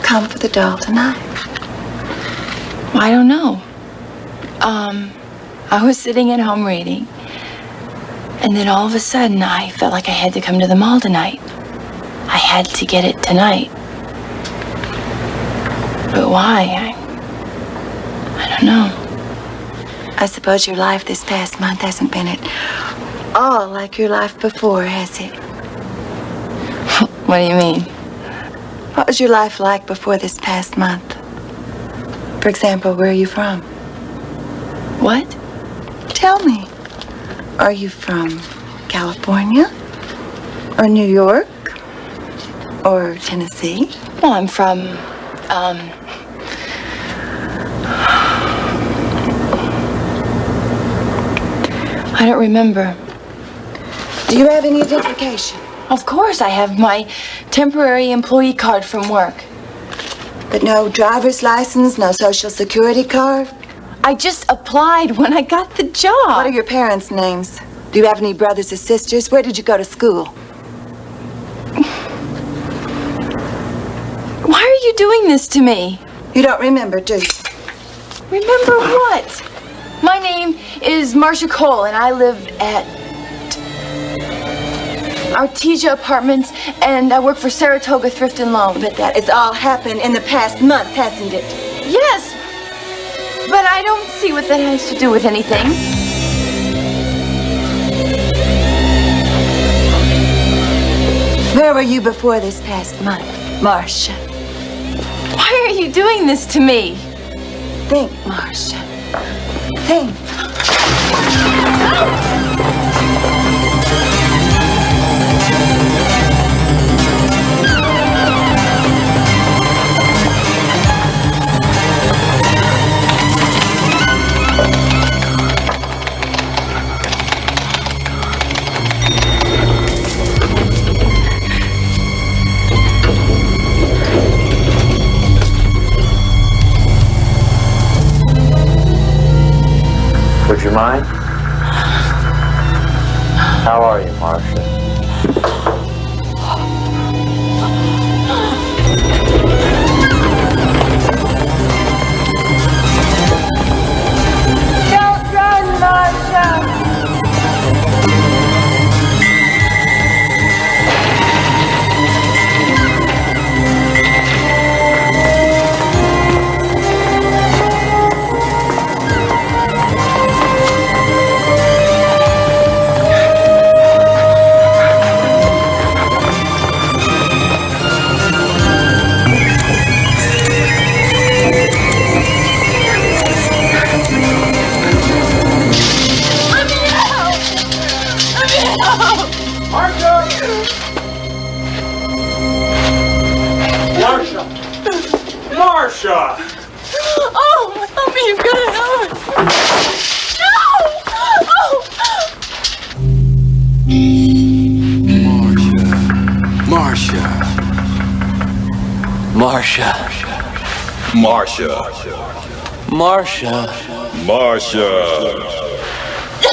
come for the doll tonight? Well, I don't know. I was sitting at home reading, and then all of a sudden I felt like I had to come to the mall tonight. I had to get it tonight. But why? I don't know. I suppose your life this past month hasn't been at all like your life before, has it? What do you mean? What was your life like before this past month? For example, where are you from? What? Tell me. Are you from California? Or New York? Or Tennessee? Well, I'm from, I don't remember. Do you have any identification? Of course, I have my temporary employee card from work. But no driver's license, no social security card? I just applied when I got the job. What are your parents' names? Do you have any brothers or sisters? Where did you go to school? Why are you doing this to me? You don't remember, do you? Remember what? My name is Marcia Cole, and I live at Artesia Apartments, and I work for Saratoga Thrift and Loan. But that has all happened in the past month, hasn't it? Yes, but I don't see what that has to do with anything. Where were you before this past month, Marcia? Why are you doing this to me? Think, Marcia. Think. Would you mind? How are you, Marcia? Don't run, Marcia! Marsha! Oh, help me, you've got to help. No! Oh! Marsha. Marcia. Marsha. Marcia. Marsha.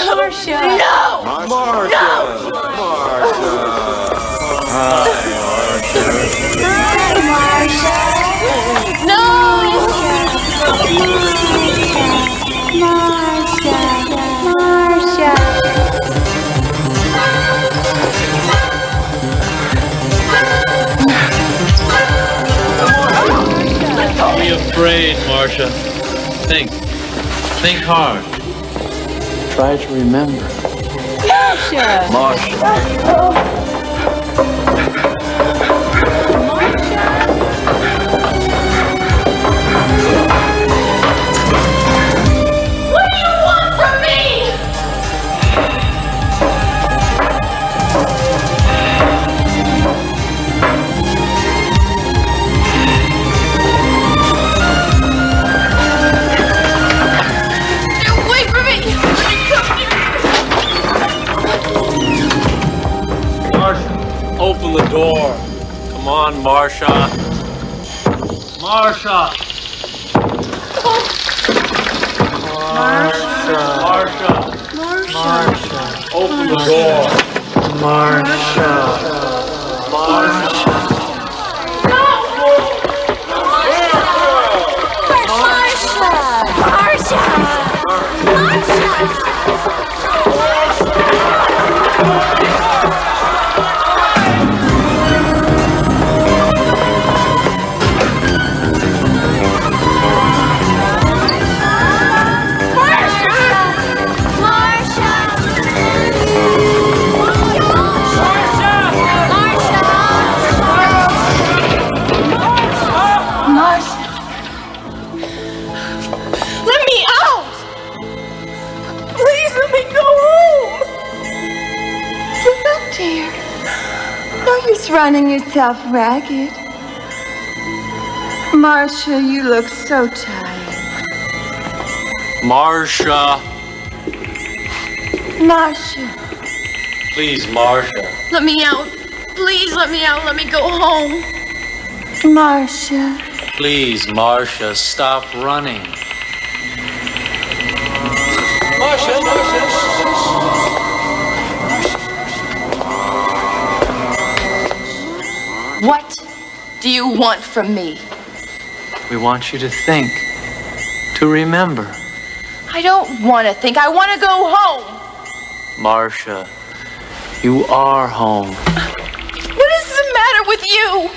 Marcia! No! Marsha. Marsha. Hi, Marsha. No! Marcia. Don't be afraid, Marcia. Think. Think hard. Try to remember. Marcia! What do you want from me? Wait for me! Marcia, open the door. Come on, Marcia. Marcia. Marcia. Marcia. Open the door. Marcia. Marcia. Marcia! just running yourself ragged. Marcia, you look so tired. Marcia. Marcia. Please, Marcia. Let me out. Please let me out. Let me go home. Marcia. Please, Marcia, stop running. Marcia. What do you want from me? We want you to think, to remember. I don't want to think. I want to go home. Marcia, you are home. What is the matter with you?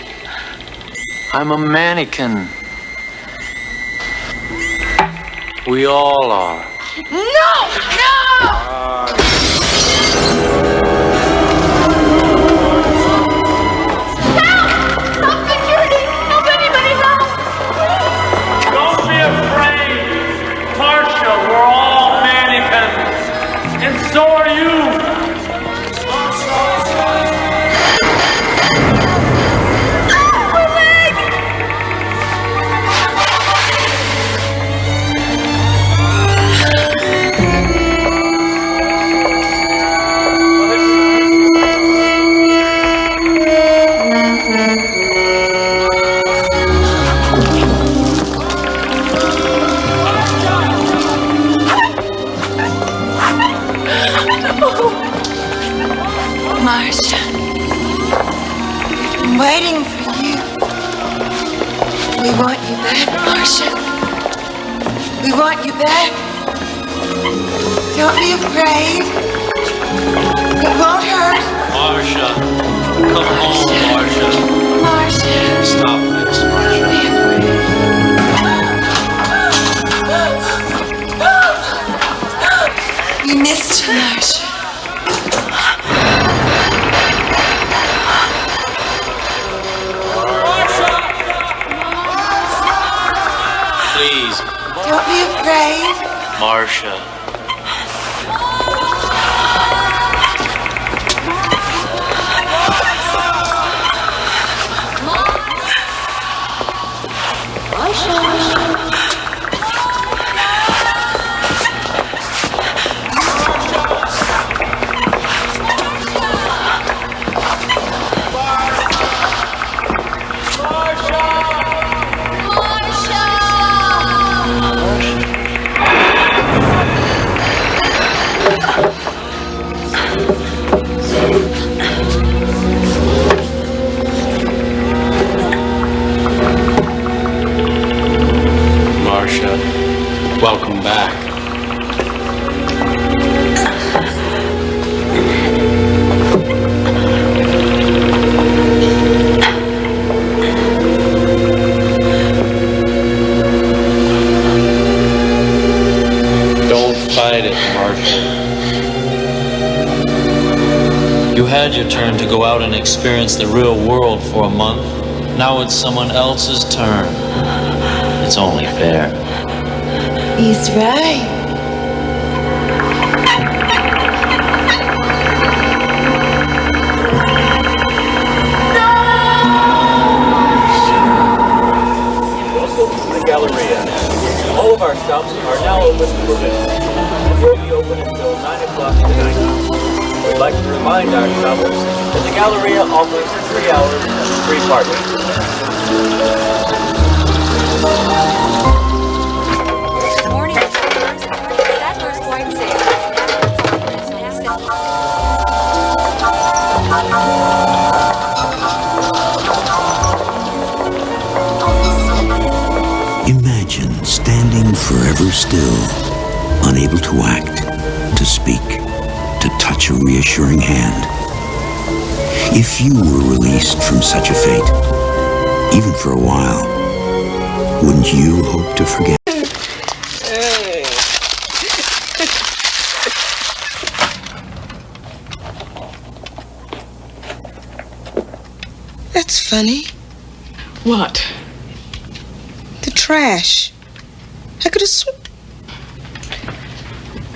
I'm a mannequin. We all are. No! Don't be afraid. Marcia, we're all mannequins. And so are you. Marcia. I'm waiting for you. We want you back, Marcia. We want you back. Don't be afraid. It won't hurt. Marcia, come home, Marcia. Marcia. Stop this, Marcia. We missed you, Marcia. Please, Don't be afraid. Marcia. Marcia, welcome back. Don't fight it, Marcia. You had your turn to go out and experience the real world for a month. Now it's someone else's turn. It's only fair. He's right. Welcome to the Galleria. All of our shops are now open for business. And will be open until 9 o'clock tonight. We'd like to remind our shoppers that the Galleria offers 3 hours of free parking. Morning, Sadler's White Imagine standing forever still, unable to act, to speak, to touch a reassuring hand. If you were released from such a fate, even for a while, wouldn't you hope to forget? That's funny. What? The trash. I could have sworn.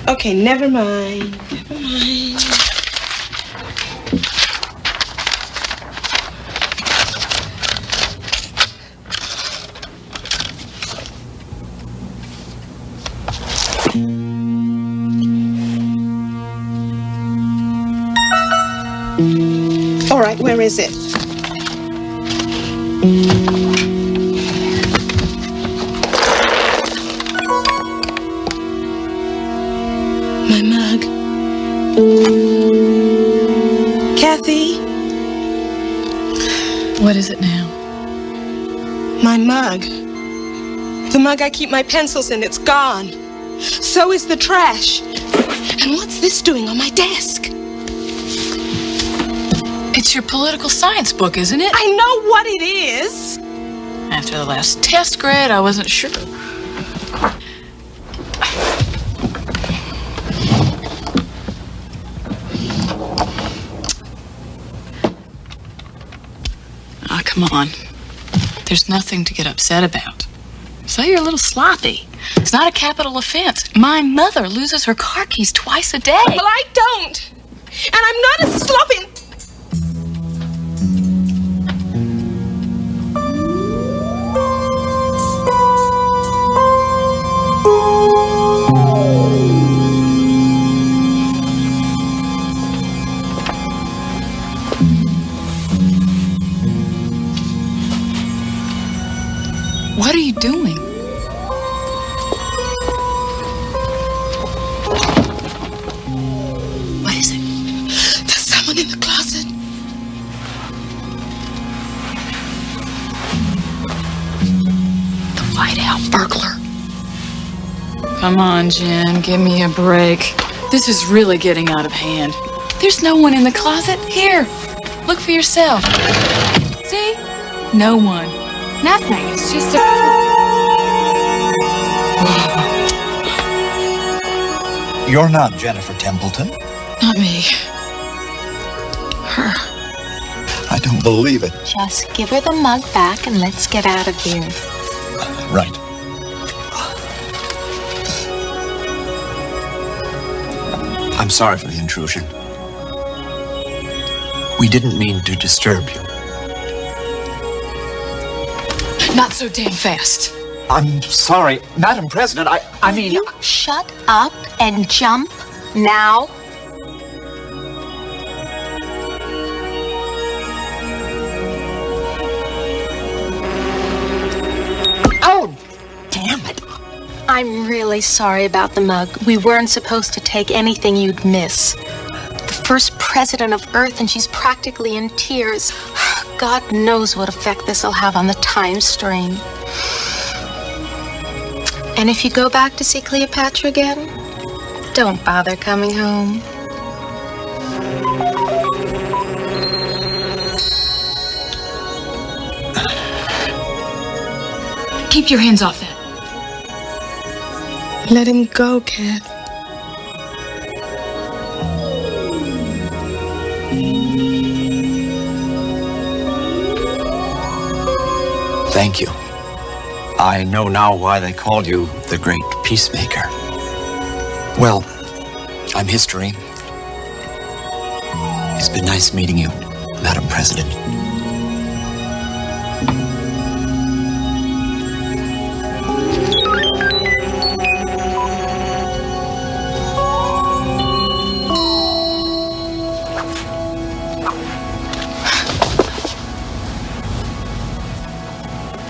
Okay, never mind. Never mind. All right, where is it? My mug. Kathy? What is it now? My mug. The mug I keep my pencils in, it's gone. So is the trash. And what's this doing on my desk? It's your political science book, isn't it? I know what it is. After the last test grade, I wasn't sure. Ah, come on. There's nothing to get upset about. So you're a little sloppy. It's not a capital offense. My mother loses her car keys twice a day. Well, I don't. And I'm not a sloppy... What are you doing? What is it? There's someone in the closet. The white-out burglar. Come on, Jen, give me a break. This is really getting out of hand. There's no one in the closet. Here, look for yourself. See? No one. Nothing. It's just a... You're not Jennifer Templeton. Not me. Her. I don't believe it. Just give her the mug back and let's get out of here. Right. I'm sorry for the intrusion. We didn't mean to disturb you. Not so damn fast. I'm sorry, Madam President, I mean... You shut up and jump now. Oh, damn it. I'm really sorry about the mug. We weren't supposed to take anything you'd miss. The first president of Earth, and she's practically in tears. God knows what effect this will have on the time stream. And if you go back to see Cleopatra again, don't bother coming home. Keep your hands off that. Let him go, Kath. Thank you. I know now why they called you the Great Peacemaker. Well, I'm history. It's been nice meeting you, Madam President.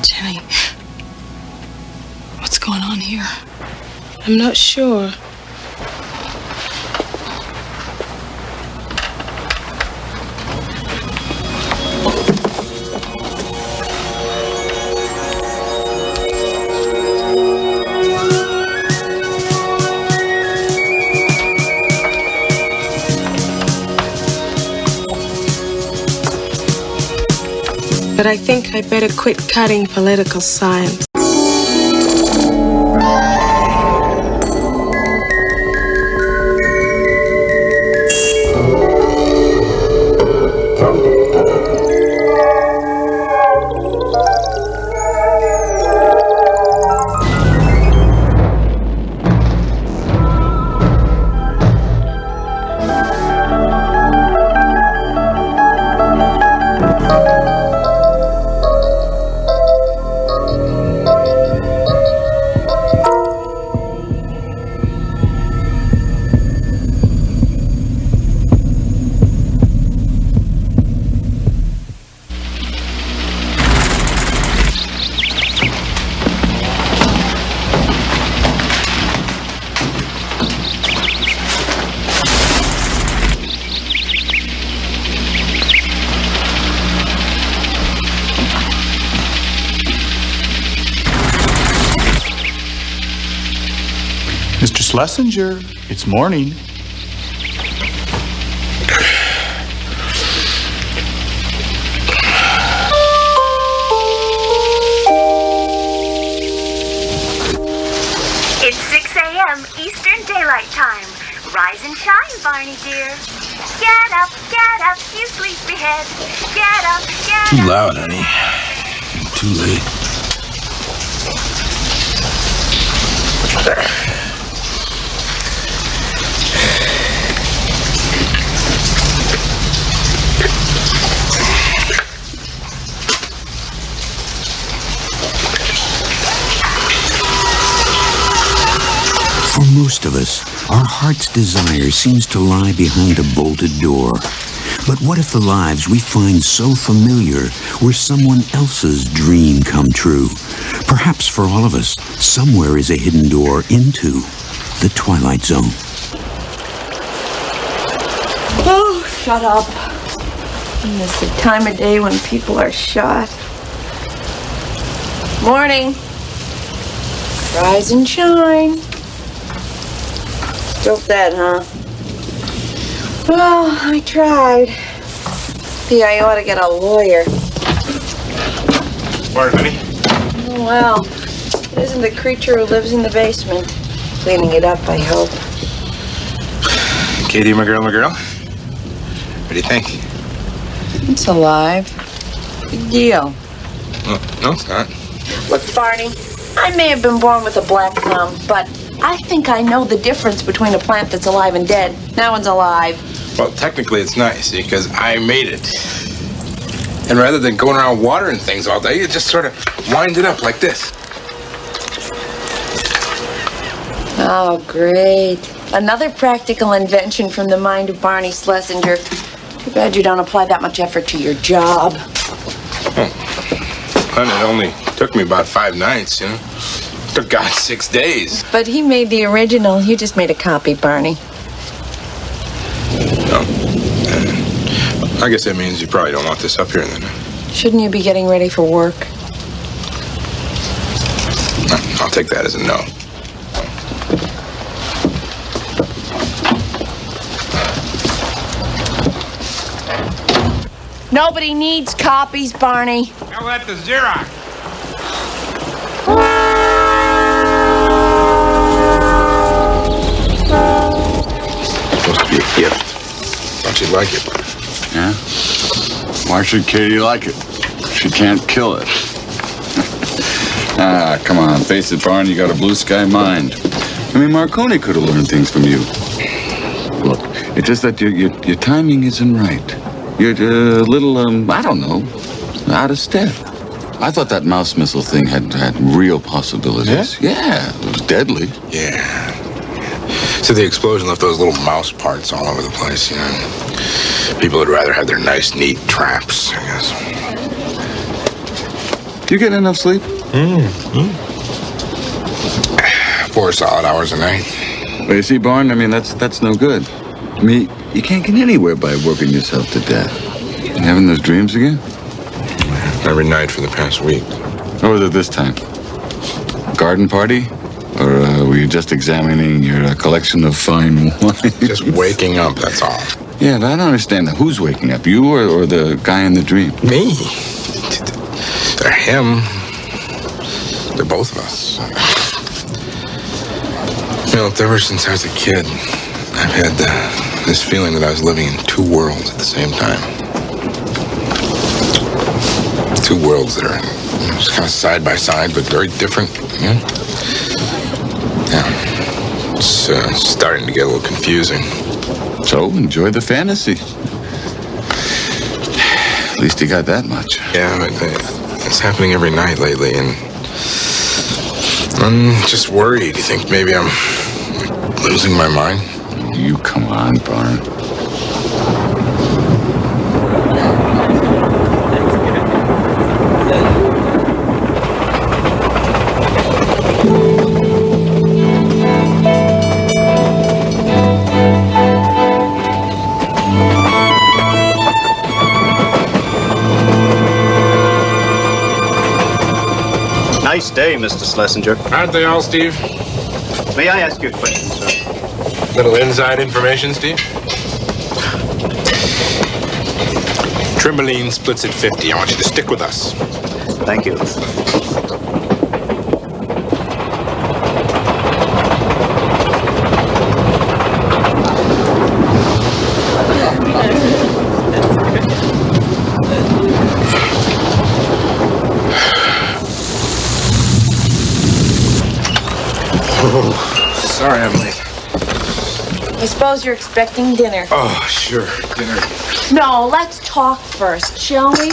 Jenny, what's going on here? I'm not sure. But I think I'd better quit cutting political science. Schlesinger, it's morning. It's 6 a.m. Eastern Daylight Time. Rise and shine, Barney dear. Get up, you sleepyhead. Get up, get up. Too loud, honey. Too late. For most of us, our heart's desire seems to lie behind a bolted door. But what if the lives we find so familiar were someone else's dream come true? Perhaps for all of us, somewhere is a hidden door into the Twilight Zone. Oh, shut up. And it's the time of day when people are shot. Morning. Rise and shine. Still dead, huh? Well, I tried. Gee, I ought to get a lawyer. Morning, honey. Oh, well. It isn't the creature who lives in the basement. Cleaning it up, I hope. Katie, my girl. What do you think? It's alive. Big deal. No, it's not. Look, Barney, I may have been born with a black thumb, but I think I know the difference between a plant that's alive and dead. That one's alive. Well, technically it's not, you see, because I made it. And rather than going around watering things all day, you just sort of wind it up like this. Oh, great. Another practical invention from the mind of Barney Schlesinger. Too bad you don't apply that much effort to your job. And it only took me about 5 nights, you know. It took God 6 days. But he made the original. You just made a copy, Barney. Oh. I guess that means you probably don't want this up here then. Shouldn't you be getting ready for work? I'll take that as a no. Nobody needs copies, Barney. How about the Xerox? Supposed to be a gift. Thought you'd like it. Yeah? Why should Katie like it? She can't kill it. Come on. Face it, Barney, you got a blue sky mind. I mean, Marconi could have learned things from you. Look, it's just that your timing isn't right. You're a little, I don't know, out of step. I thought that mouse missile thing had real possibilities. Yeah, it was deadly. Yeah. So the explosion left those little mouse parts all over the place, you know. People would rather have their nice, neat traps, I guess. Do you get enough sleep? 4 solid hours a night. Well, you see, Barn, I mean, that's no good. I mean, you can't get anywhere by working yourself to death. You having those dreams again? Every night for the past week. What was it this time? Garden party? Or were you just examining your collection of fine wine? Just waking up, that's all. Yeah, but I don't understand that. Who's waking up? You or the guy in the dream? Me? They're him. They're both of us. You know, ever since I was a kid, I've had this feeling that I was living in 2 worlds at the same time. 2 worlds that are just kind of side by side, but very different, you know? Yeah. It's starting to get a little confusing. So, enjoy the fantasy. At least you got that much. Yeah, but it's happening every night lately, and I'm just worried. You think maybe I'm losing my mind? You come on, Barn. Nice day, Mr. Schlesinger. Aren't they all, Steve? May I ask you a question, sir? Little inside information, Steve. Trimboline splits at 50. I want you to stick with us. Thank you. Oh, sorry I'm late. I suppose you're expecting dinner. Oh, sure, dinner. No, let's talk first, shall we?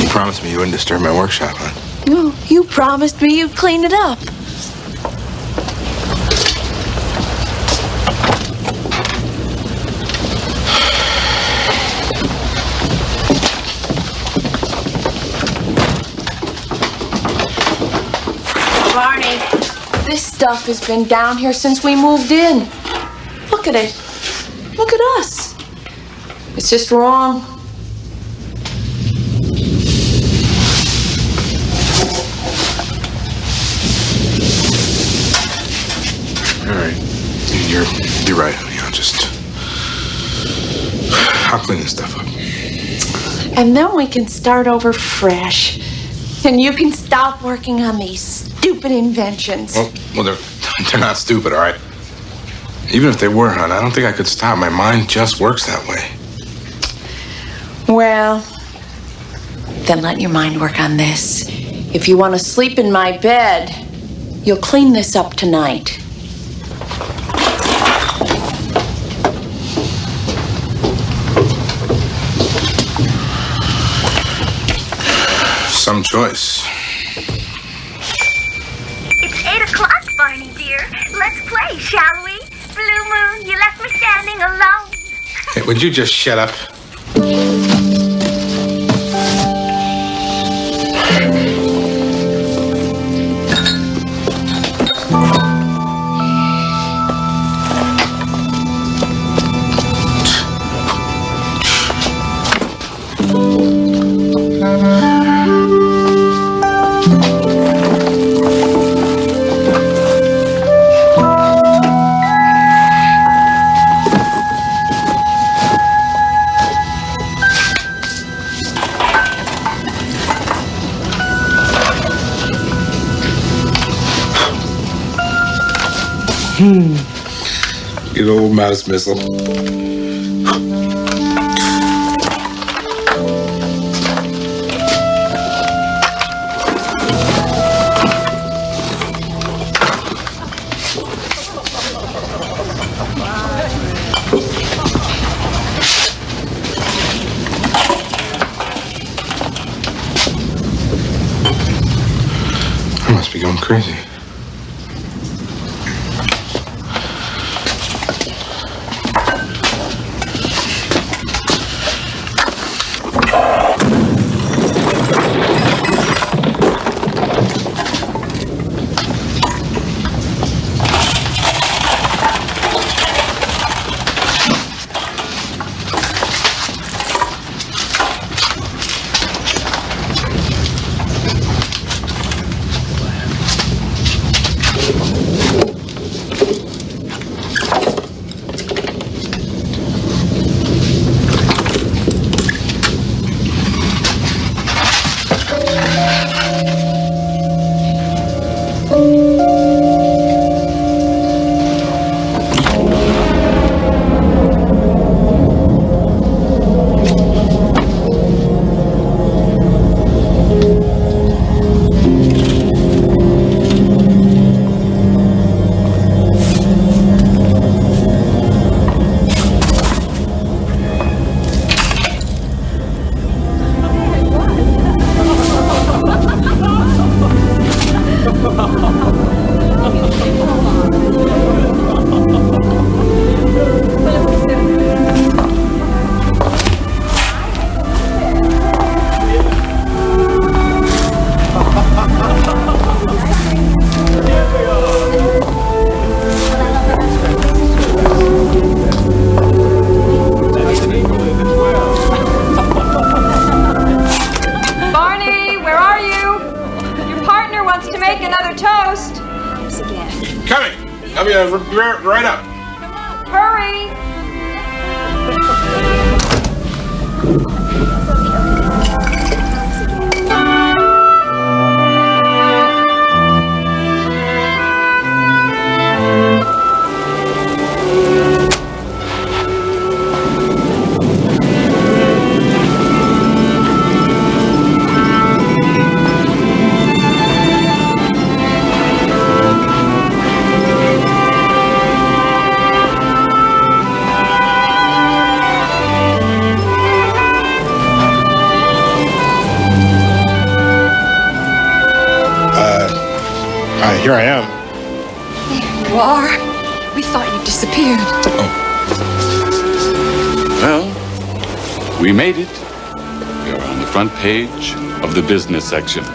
You promised me you wouldn't disturb my workshop, huh? No, you promised me you'd clean it up. Barney, this stuff has been down here since we moved in. Look at it. Look at us. It's just wrong. All right. You're right, honey. I'll clean this stuff up. And then we can start over fresh. And you can stop working on these stupid inventions. Well, they're not stupid, all right? Even if they were, hon, I don't think I could stop. My mind just works that way. Well, then let your mind work on this. If you want to sleep in my bed, you'll clean this up tonight. Some choice. It's 8 o'clock, Barney dear. Let's play, shall we? Blue moon, you left me standing alone. Hey, would you just shut up? Good old mouse missile. I must be going crazy. right up. Hurry! Here I am. There you are. We thought you disappeared. Well, we made it. We are on the front page of the business section.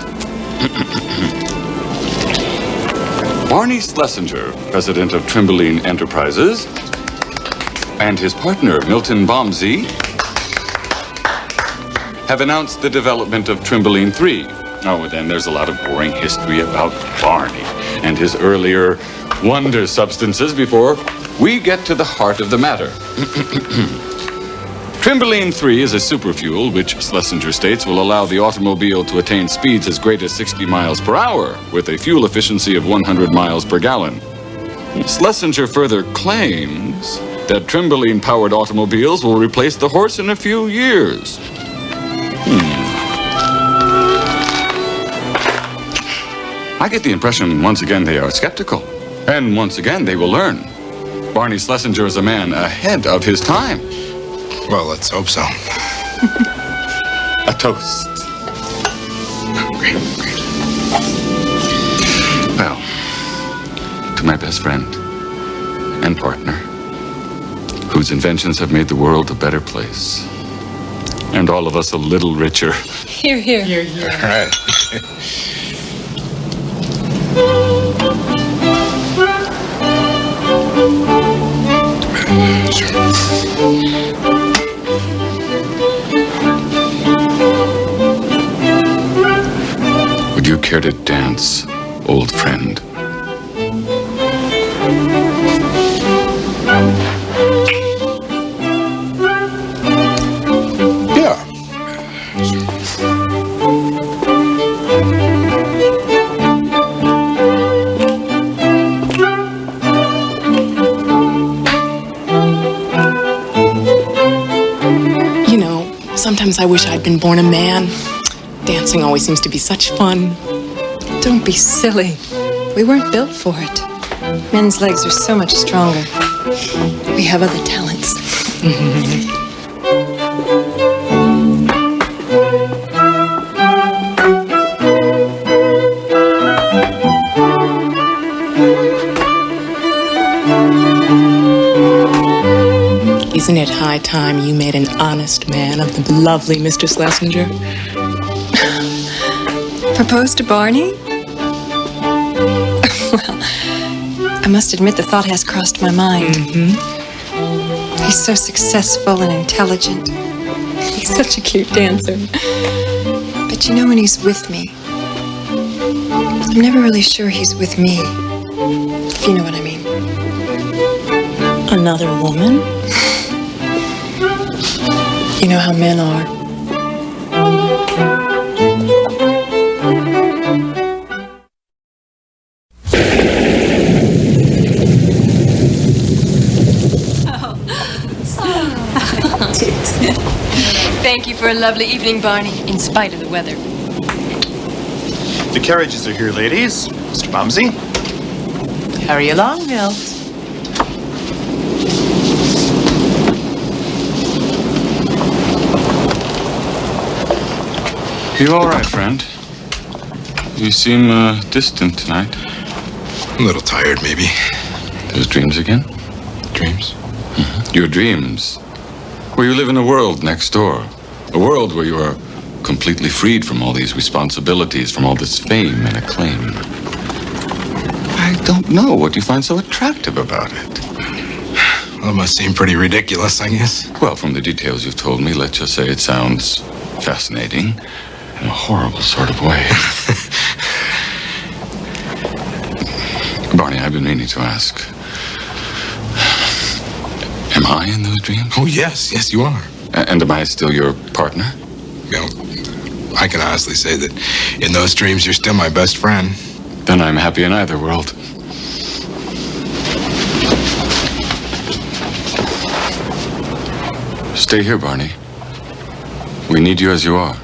Barney Schlesinger, president of Trimbeline Enterprises, and his partner, Milton Bomsey, have announced the development of Trimbeline 3. Oh, and then there's a lot of boring history about Barney and his earlier wonder substances before we get to the heart of the matter. Trimbeline 3 is a superfuel which, Schlesinger states, will allow the automobile to attain speeds as great as 60 miles per hour with a fuel efficiency of 100 miles per gallon. Schlesinger further claims that Trimbeline-powered automobiles will replace the horse in a few years. I get the impression, once again, they are skeptical. And once again, they will learn. Barney Schlesinger is a man ahead of his time. Well, let's hope so. A toast. Great. Well, to my best friend and partner, whose inventions have made the world a better place. And all of us a little richer. Here, here. All right. Would you care to dance, old friend? Yeah. Sometimes I wish I'd been born a man. Dancing always seems to be such fun. Don't be silly. We weren't built for it. Men's legs are so much stronger. We have other talents. Isn't it high time you made an honest man of the lovely Mr. Schlesinger? Propose to Barney? Well, I must admit the thought has crossed my mind. He's so successful and intelligent. He's such a cute dancer. But you know, when he's with me, I'm never really sure he's with me. If you know what I mean. Another woman? You know how men are. Thank you for a lovely evening, Barney, in spite of the weather. The carriages are here, ladies. Mr. Bomsey. Hurry along, Milt. You all right, friend? You seem distant tonight. A little tired, maybe. Those dreams again? Dreams? Mm-hmm. Your dreams. Where you live in a world next door. A world where you are completely freed from all these responsibilities, from all this fame and acclaim. I don't know what you find so attractive about it. Well, it must seem pretty ridiculous, I guess. Well, from the details you've told me, let's just say it sounds fascinating in a horrible sort of way. Barney, I've been meaning to ask. Am I in those dreams? Oh, yes, you are. And am I still your partner? You know, I can honestly say that in those dreams, you're still my best friend. Then I'm happy in either world. Stay here, Barney. We need you as you are.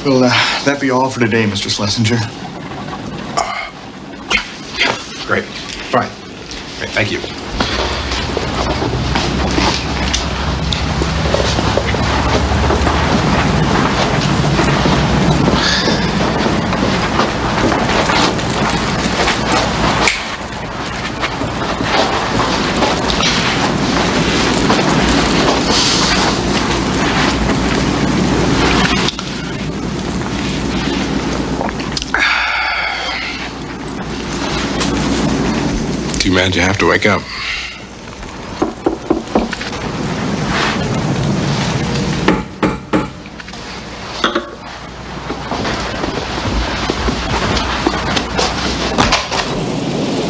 Will that be all for today, Mr. Schlesinger? Great. Fine. Great, thank you. Too bad you have to wake up.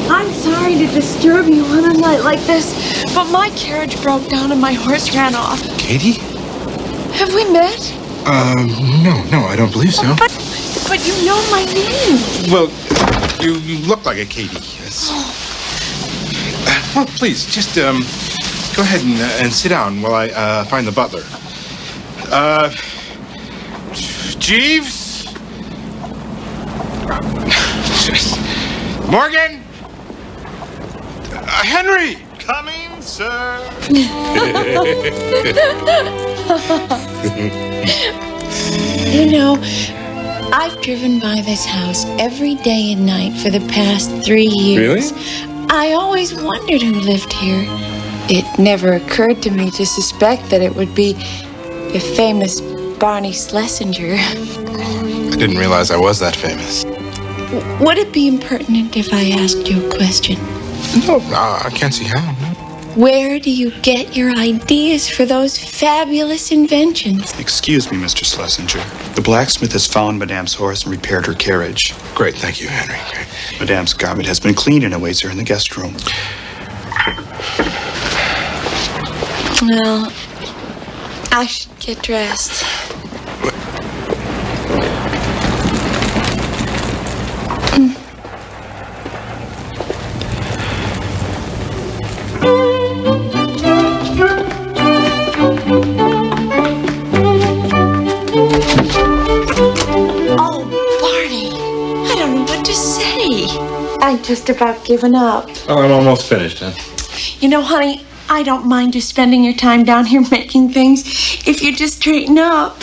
I'm sorry to disturb you on a night like this, but my carriage broke down and my horse ran off. Katie? Have we met? No, I don't believe so. But you know my name. Well, you look like a Katie. Yes. Well, please, just go ahead and sit down while I find the butler. Jeeves? Morgan? Henry? Coming, sir. You know, I've driven by this house every day and night for the past 3 years. Really? I always wondered who lived here. It never occurred to me to suspect that it would be the famous Barney Schlesinger. I didn't realize I was that famous. Would it be impertinent if I asked you a question? No, I can't see how. Where do you get your ideas for those fabulous inventions? Excuse me, Mr. Schlesinger. The blacksmith has found Madame's horse and repaired her carriage. Great, thank you, Henry. Great. Madame's garment has been cleaned and awaits her in the guest room. Well, I should get dressed. Oh, Barney, I don't know what to say. I've just about given up. Oh, I'm almost finished, huh? You know, honey, I don't mind you spending your time down here making things if you just straighten up.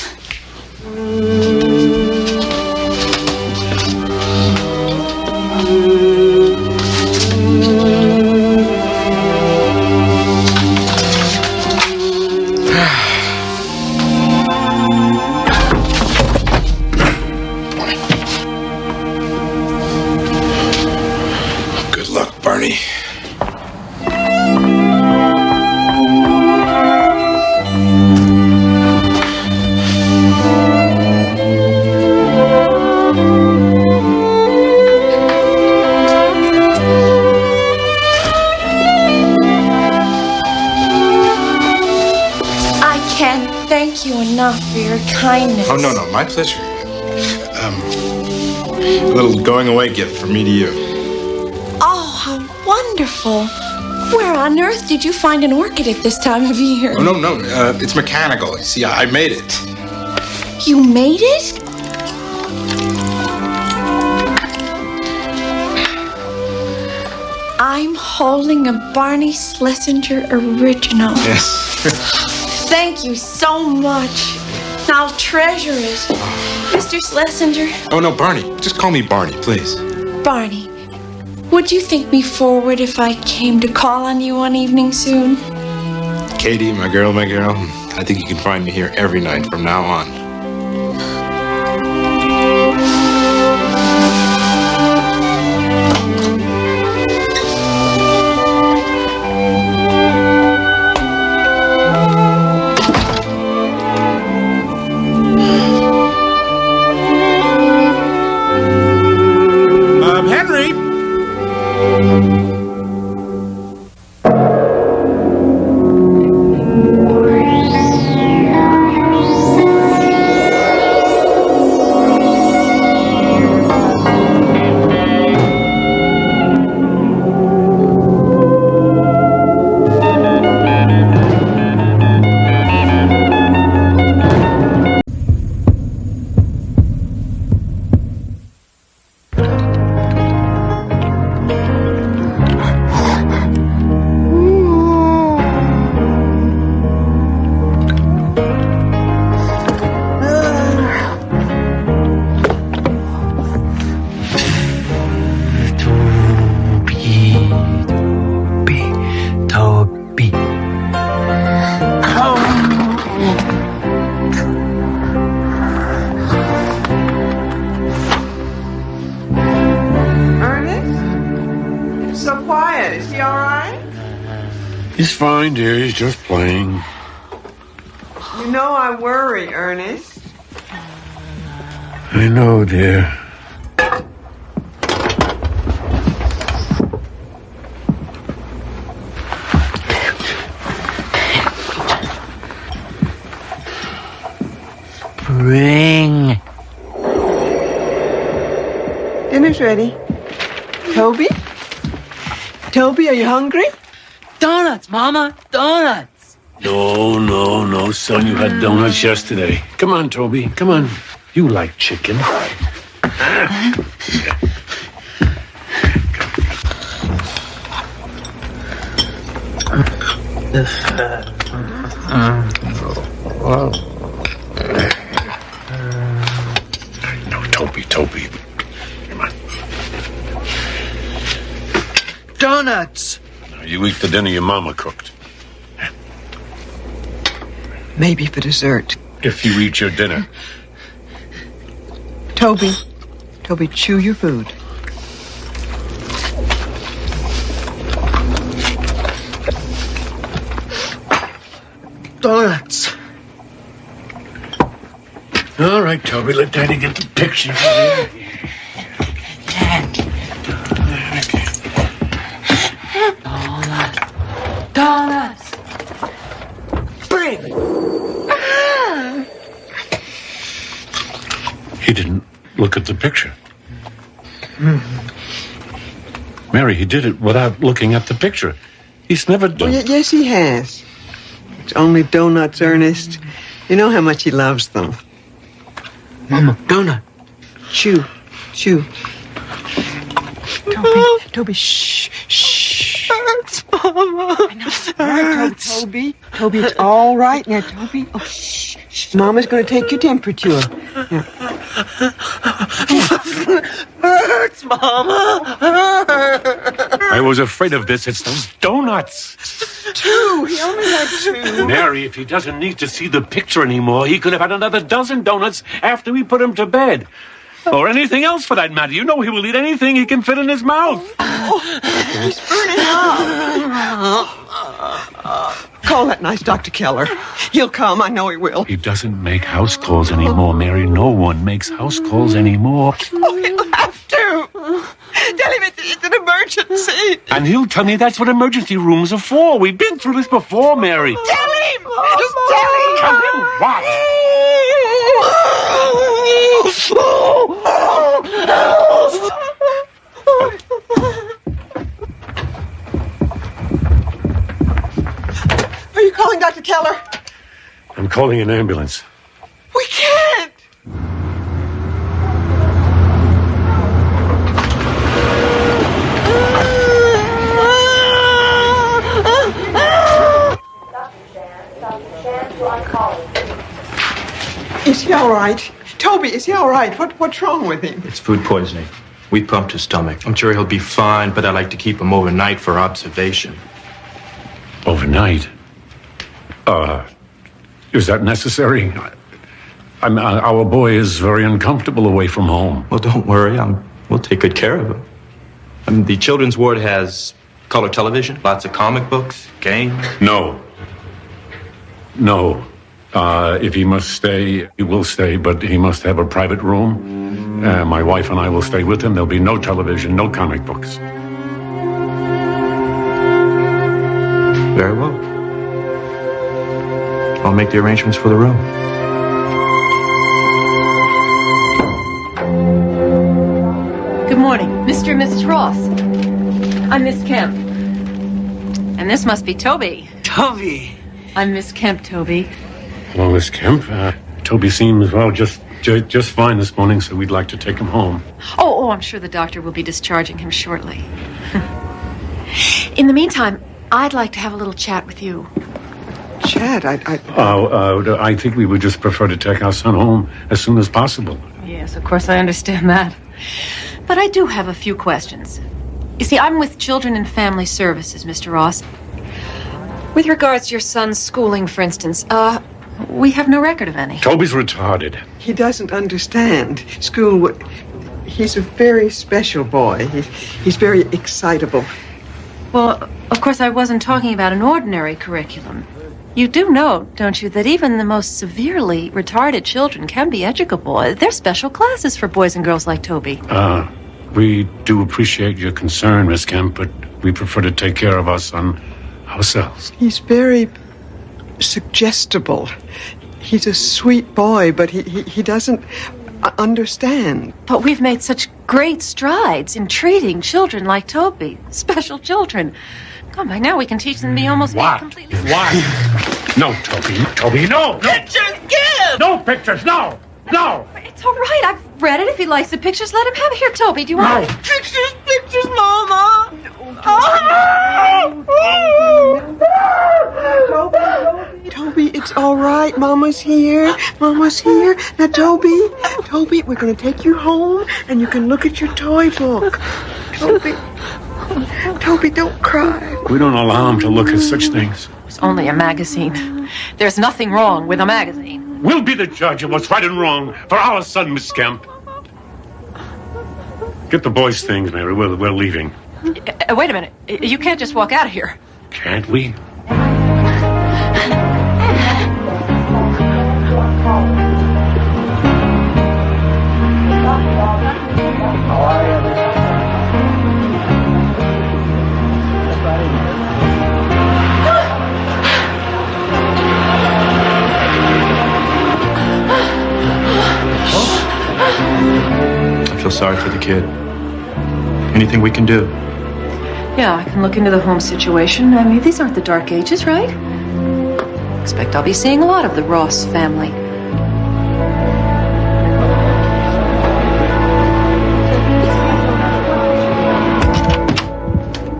Good luck, Barney. Thank you enough for your kindness. Oh, no, my pleasure. A little going away gift from me to you. Oh, how wonderful. Where on earth did you find an orchid at this time of year? Oh, no, it's mechanical. You see, I made it. You made it? I'm holding a Barney Schlesinger original. Yes. Thank you so much. I'll treasure it. Mr. Schlesinger. Oh, no, Barney. Just call me Barney, please. Barney, would you think me forward if I came to call on you one evening soon? Katie, my girl, I think you can find me here every night from now on. so quiet? Is he all right? He's fine, dear. He's just playing. You know I worry, Ernest. I know, dear. Bring. Dinner's ready. Toby? Toby, are you hungry? Donuts, Mama. Donuts. No, son. You had donuts yesterday. Come on, Toby. Come on. You like chicken. No, Toby. Come on. Donuts. Now, you eat the dinner your mama cooked. Maybe for dessert. If you eat your dinner. Toby, chew your food. Donuts. All right, Toby, let Daddy get the picture. Donuts. Bring. He didn't look at the picture. Mary, he did it without looking at the picture. He's never done it. Yes, he has. It's only donuts, Ernest. You know how much he loves them. Mama, donut. Chew. Toby, shh. Hurts, Mama. I know. Hurts. Toby, it's all right now, Toby. Oh, shh. Mama's going to take your temperature. Now. Hurts, Mama. Hurts. I was afraid of this. It's those donuts. Two. He only had two. Mary, if he doesn't need to see the picture anymore, he could have had another dozen donuts after we put him to bed. Or anything else for that matter. You know he will eat anything he can fit in his mouth. He's burning up. Call that nice Dr. Keller. He'll come. I know he will. He doesn't make house calls anymore, Mary. No one makes house calls anymore. Oh, he'll have to. Tell him it's an emergency. And he'll tell me that's what emergency rooms are for. We've been through this before, Mary. Tell him. Just tell him. Tell him what? Are you calling Dr. Keller? I'm calling an ambulance. We can't. Is he all right? Toby, is he all right? What's wrong with him? It's food poisoning. We pumped his stomach. I'm sure he'll be fine, but I like to keep him overnight for observation. Overnight? Is that necessary? Our boy is very uncomfortable away from home. Well, don't worry. We'll take good care of him. The children's ward has color television, lots of comic books, games. No. If he must stay, he will stay, but he must have a private room. My wife and I will stay with him. There'll be no television, no comic books. Very well. I'll make the arrangements for the room. Good morning, Mr. and Mrs. Ross. I'm Miss Kemp. And this must be Toby. Toby. I'm Miss Kemp, Toby. Hello, Miss Kemp. Toby seems, well, just fine this morning, so we'd like to take him home. Oh, I'm sure the doctor will be discharging him shortly. In the meantime, I'd like to have a little chat with you. Chat? I think we would just prefer to take our son home as soon as possible. Yes, of course, I understand that. But I do have a few questions. You see, I'm with Children and Family Services, Mr. Ross. With regards to your son's schooling, for instance, we have no record of any. Toby's retarded. He doesn't understand. School, he's a very special boy. He's very excitable. Well, of course, I wasn't talking about an ordinary curriculum. You do know, don't you, that even the most severely retarded children can be educable. There's special classes for boys and girls like Toby. We do appreciate your concern, Miss Kemp, but we prefer to take care of our son ourselves. He's very suggestible. He's a sweet boy, but he doesn't understand. But we've made such great strides in treating children like Toby, special children. Come, by now we can teach them to be almost completely... Why? No, Toby, no! Pictures, give! No pictures, no! No! It's all right, I've read it. If he likes the pictures, let him have it. Here, Toby, do you want... No. Pictures, Mama! Toby, it's all right. Mama's here. Now, Toby, we're going to take you home, and you can look at your toy book. Toby, don't cry. We don't allow him to look at such things. It's only a magazine. There's nothing wrong with a magazine. We'll be the judge of what's right and wrong for our son, Miss Kemp. Get the boys' things, Mary. We're leaving. Wait a minute. You can't just walk out of here. Can't we? I feel sorry for the kid. Anything we can do? Yeah, I can look into the home situation. I mean, these aren't the dark ages, right? Expect I'll be seeing a lot of the Ross family.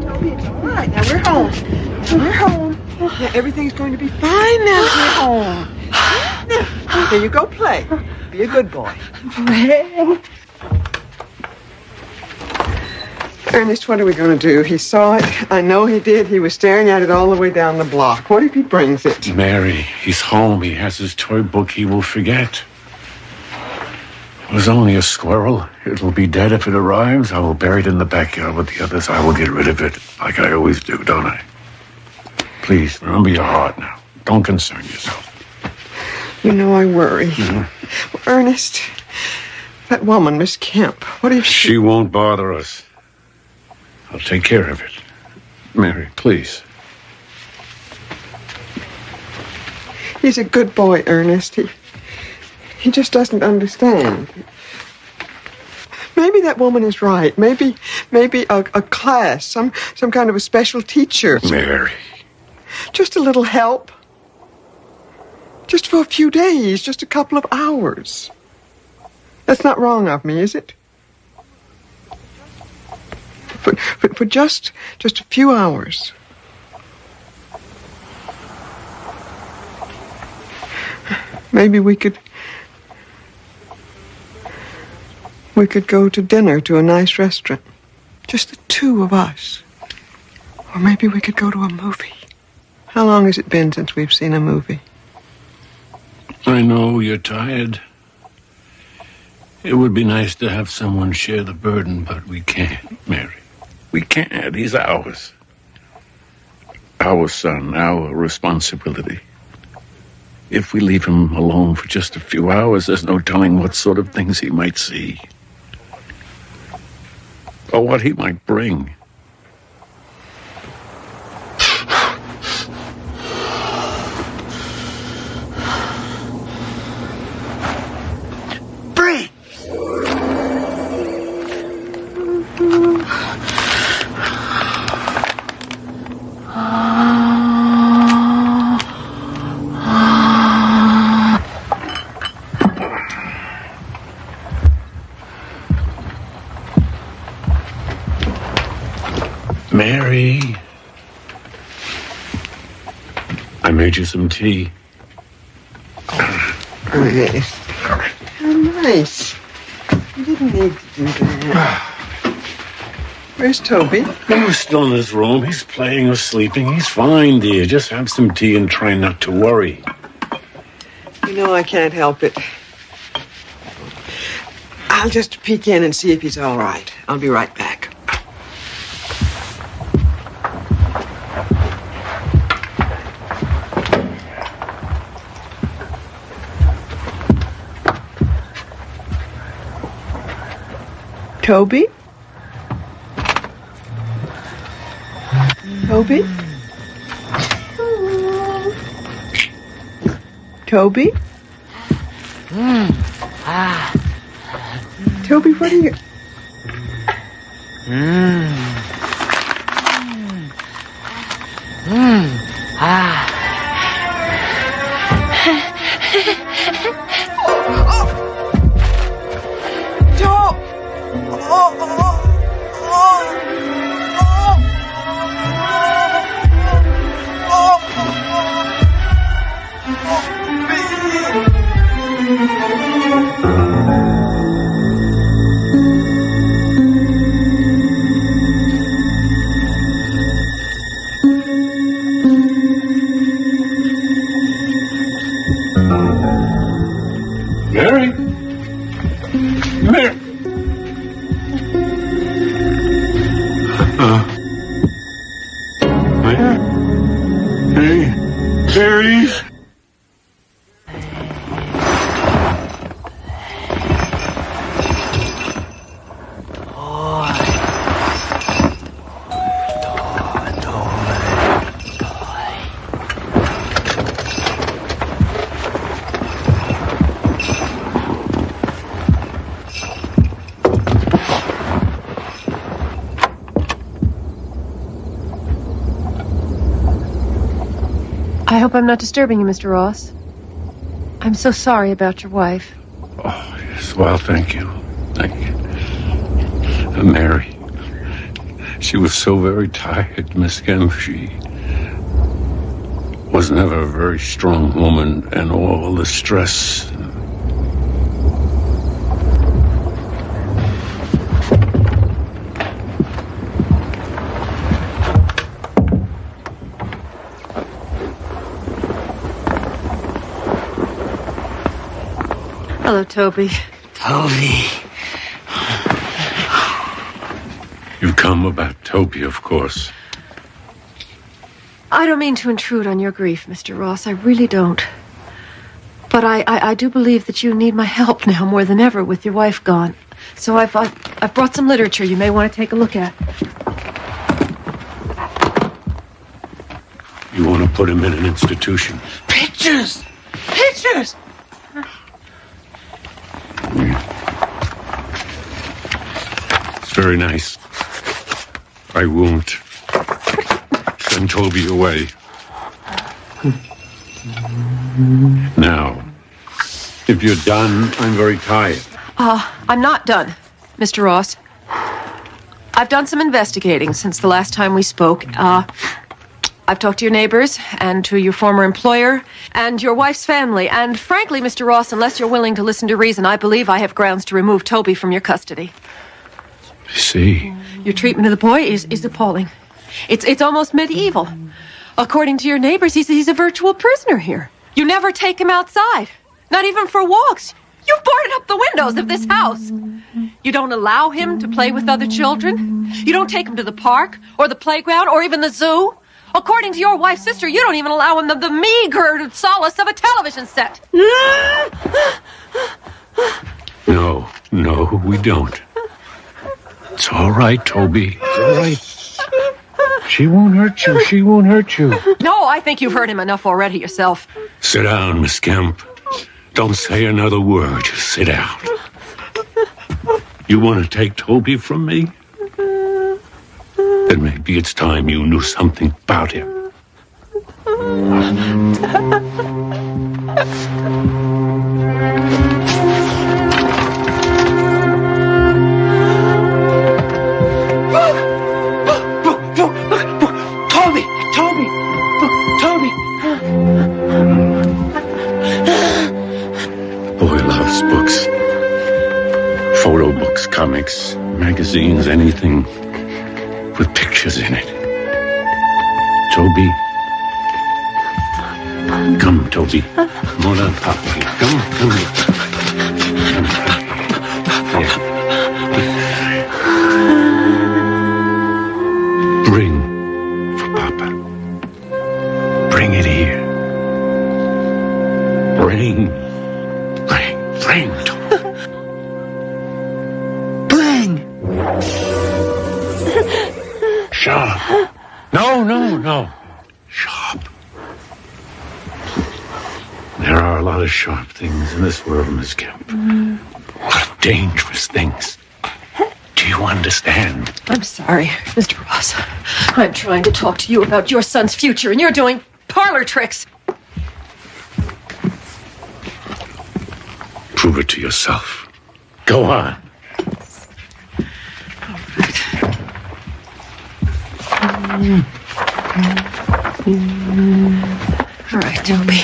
All right, now we're home. Now everything's going to be fine now we're home. Now, here you go play. Be a good boy. Ernest, what are we going to do? He saw it. I know he did. He was staring at it all the way down the block. What if he brings it? Mary, he's home. He has his toy book. He will forget. It was only a squirrel. It will be dead if it arrives. I will bury it in the backyard with the others. I will get rid of it, like I always do, don't I? Please, remember your heart now. Don't concern yourself. You know I worry. Well, Ernest, that woman, Miss Kemp, what if She won't bother us. I'll take care of it. Mary, please. He's a good boy, Ernest. He just doesn't understand. Maybe that woman is right. Maybe a class, some kind of a special teacher. Mary. Just a little help. Just for a few days, just a couple of hours. That's not wrong of me, is it? For just a few hours. Maybe we could go to dinner to a nice restaurant. Just the two of us. Or maybe we could go to a movie. How long has it been since we've seen a movie? I know you're tired. It would be nice to have someone share the burden, but we can't, Mary. We can't. He's ours. Our son, our responsibility. If we leave him alone for just a few hours, there's no telling what sort of things he might see. Or what he might bring. Mary, I made you some tea. Ernest. How nice. You didn't need to do that. Where's Toby? He's still in his room. He's playing or sleeping. He's fine, dear. Just have some tea and try not to worry. You know I can't help it. I'll just peek in and see if he's all right. I'll be right back. Toby? Toby? Toby? Toby, what are you... Mary? Mary? Mary? I hope I'm not disturbing you, Mr. Ross. I'm so sorry about your wife. Oh, yes. Well, thank you. Thank you. Mary. She was so very tired, Miss Kemp. She was never a very strong woman, and all the stress. Hello, Toby. Toby. You've come about Toby, of course. I don't mean to intrude on your grief, Mr. Ross. I really don't. But I do believe that you need my help now more than ever with your wife gone. So I've brought some literature you may want to take a look at. You want to put him in an institution? Pictures! Pictures! It's very nice. I won't send Toby away. Now, if you're done, I'm very tired. I'm not done, Mr. Ross. I've done some investigating since the last time we spoke. I've talked to your neighbors and to your former employer and your wife's family. And frankly, Mr. Ross, unless you're willing to listen to reason, I believe I have grounds to remove Toby from your custody. I see. Your treatment of the boy is appalling. It's almost medieval. According to your neighbors, he's a virtual prisoner here. You never take him outside, not even for walks. You've boarded up the windows of this house. You don't allow him to play with other children. You don't take him to the park or the playground or even the zoo. According to your wife's sister, you don't even allow him the meager solace of a television set. No, we don't. It's all right, Toby. It's all right. She won't hurt you. She won't hurt you. No, I think you've heard him enough already yourself. Sit down, Miss Kemp. Don't say another word. Just sit down. You want to take Toby from me? Then maybe it's time you knew something about him. Toby! Boy loves books. Photo books, comics, magazines, anything with pictures in it. Toby. Come, Toby. Come on, Papa. Come here. Here. Bring for Papa. Bring it here. Bring, Toby. Bling! No. Sharp. There are a lot of sharp things in this world, Miss Kemp. A lot of dangerous things. Do you understand? I'm sorry, Mr. Ross. I'm trying to talk to you about your son's future, and you're doing parlor tricks. Prove it to yourself. Go on. All right, Toby.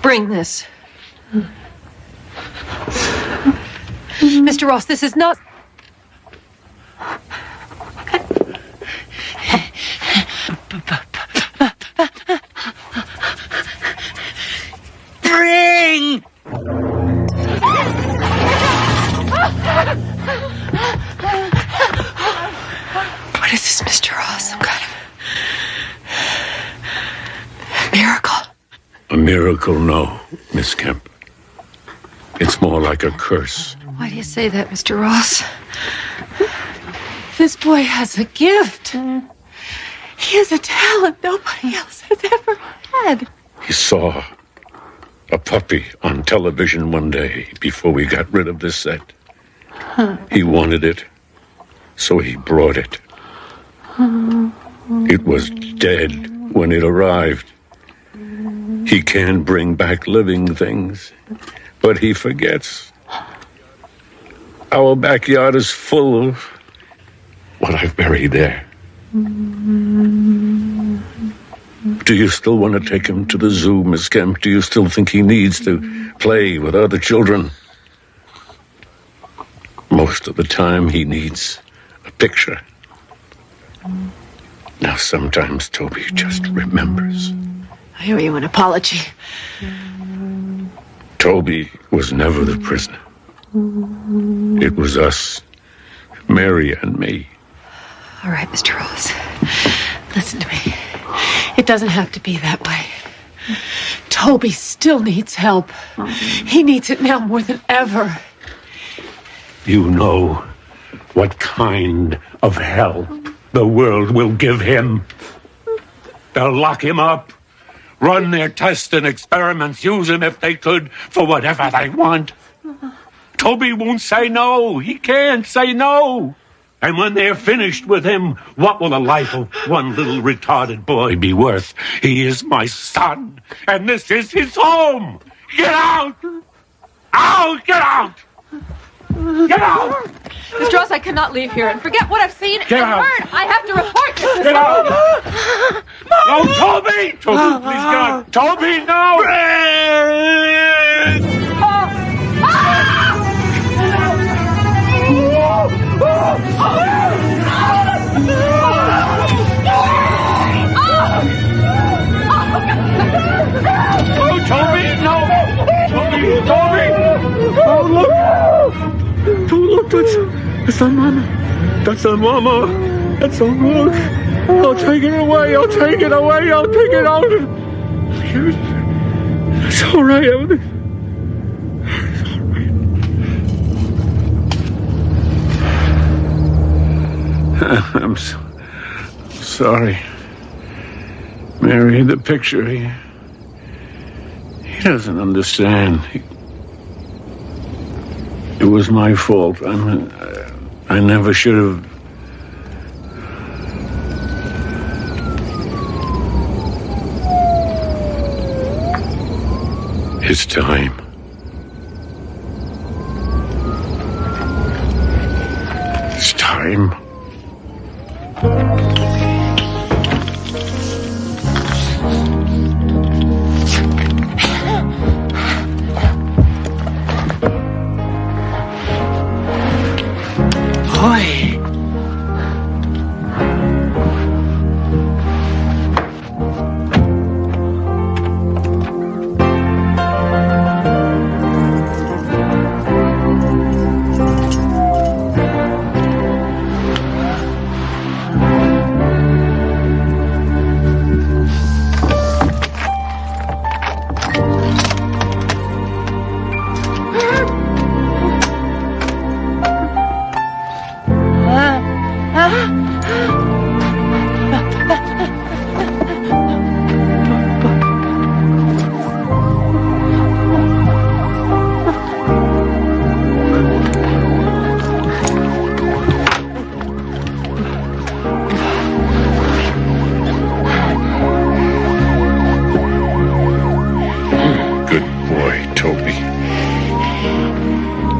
Bring this. Mr. Ross, this is not... Bring! What is this, Mr. Ross? Some kind of miracle? A miracle, no, Miss Kemp. It's more like a curse. Why do you say that, Mr. Ross? This boy has a gift. He has a talent nobody else has ever had. He saw a puppy on television one day before we got rid of this set. He wanted it, so he brought it. It was dead when it arrived. He can bring back living things, but he forgets. Our backyard is full of what I've buried there. Do you still want to take him to the zoo, Miss Kemp? Do you still think he needs to play with other children? Most of the time, he needs a picture. Now, sometimes Toby just remembers. I owe you an apology. Toby was never the prisoner. It was us, Mary and me. All right, Mr. Ross. Listen to me. It doesn't have to be that way. Toby still needs help. He needs it now more than ever. You know what kind of help the world will give him. They'll lock him up, run their tests and experiments, use him if they could for whatever they want. Toby won't say no. He can't say no. And when they're finished with him, what will the life of one little retarded boy be worth? He is my son, and this is his home. Get out! Out! Get out! Get out! Mr. Ross, I cannot leave here and forget what I've seen and heard. I have to report this. Get out! No, Toby! Toby, please, God. Toby, no! Oh, Toby, no! Toby! Oh, look! Oh, look, that's not Mama. That's not Mama. That's not, look. I'll take it away. I'll take it away. I'll take it out. It's all right. It's all right. I'm sorry. Mary, the picture, he doesn't understand. It was my fault. I never should have. It's time. It's time.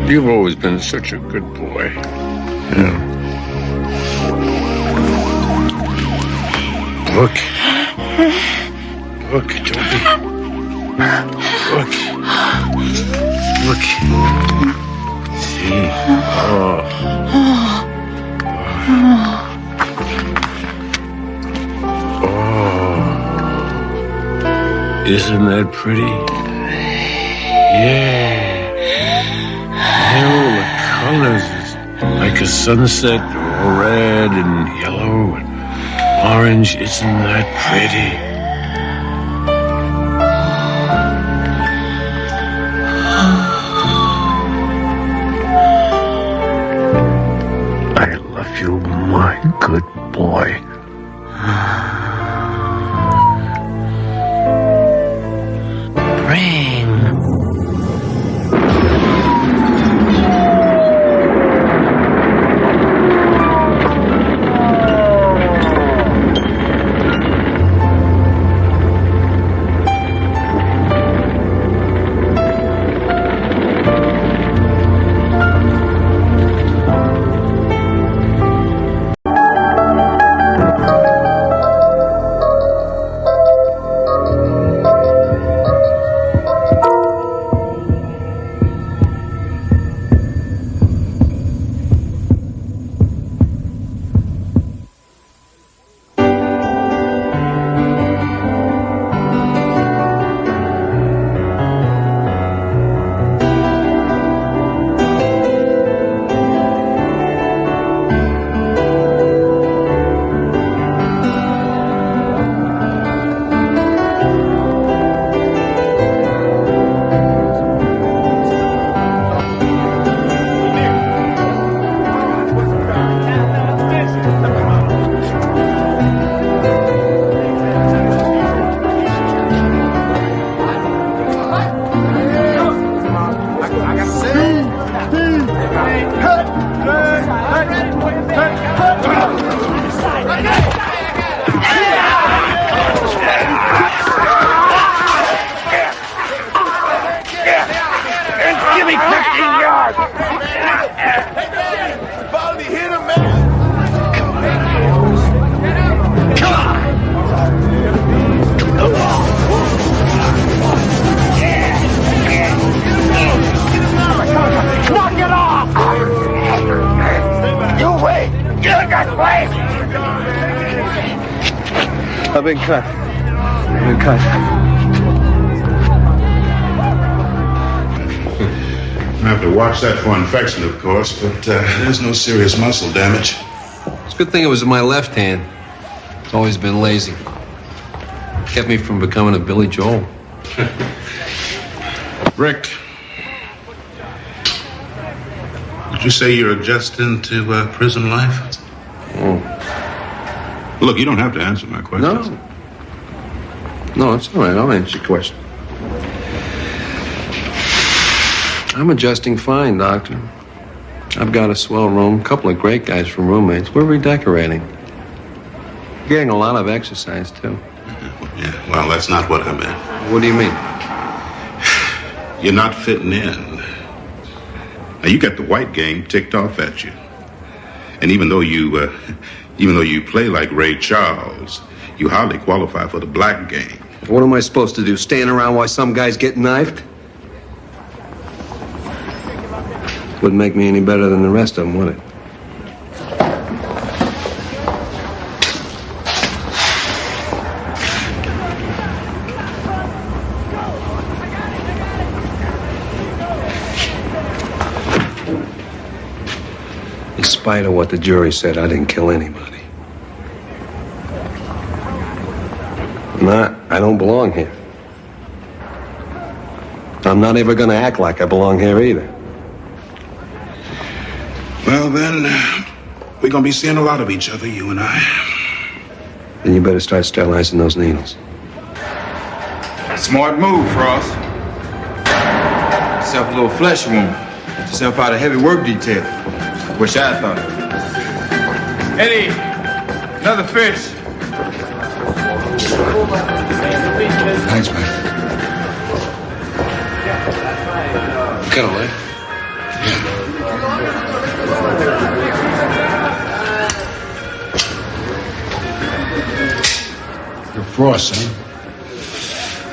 You've always been such a good boy. Yeah. Look. Look, Toby. Look. Look. See? Oh. Isn't that pretty? Yeah. All the colors is like a sunset, all red and yellow and orange. Isn't that pretty? I love you, my good boy. I've been cut. I have to watch that for infection, of course, but there's no serious muscle damage. It's a good thing it was in my left hand. It's always been lazy. Kept me from becoming a Billy Joel. Rick, would you say you're adjusting to prison life? Oh. Look, you don't have to answer my question. No, it's all right. I'll answer your question. I'm adjusting fine, Doctor. I've got a swell room, a couple of great guys from roommates. We're redecorating. Getting a lot of exercise, too. Yeah, well, that's not what I meant. What do you mean? You're not fitting in. Now, you got the white game ticked off at you. And even though you play like Ray Charles, you hardly qualify for the black game. What am I supposed to do, stand around while some guys get knifed? Wouldn't make me any better than the rest of them, would it? In spite of what the jury said, I didn't kill anybody. I don't belong here. I'm not ever going to act like I belong here either. Well, then, we're going to be seeing a lot of each other, you and I. Then you better start sterilizing those needles. Smart move, Frost. Yourself a little flesh wound. Yourself out of heavy work detail. Wish I thought of it. Eddie, another fish. Thanks, man. You got a leg? Yeah. Ross, huh?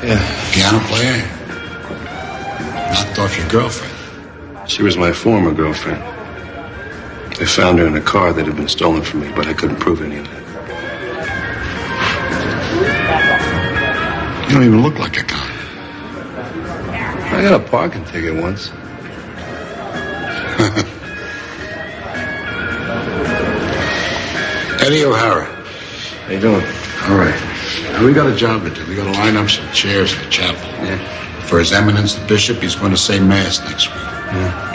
Yeah. Piano player? Knocked off your girlfriend. She was my former girlfriend. I found her in a car that had been stolen from me, but I couldn't prove any of that. You don't even look like a con. I got a parking ticket once. Eddie O'Hara. How you doing? All right. Now, we got a job to do. We got to line up some chairs in the chapel. Yeah. For His Eminence, the bishop, he's going to say Mass next week. Yeah.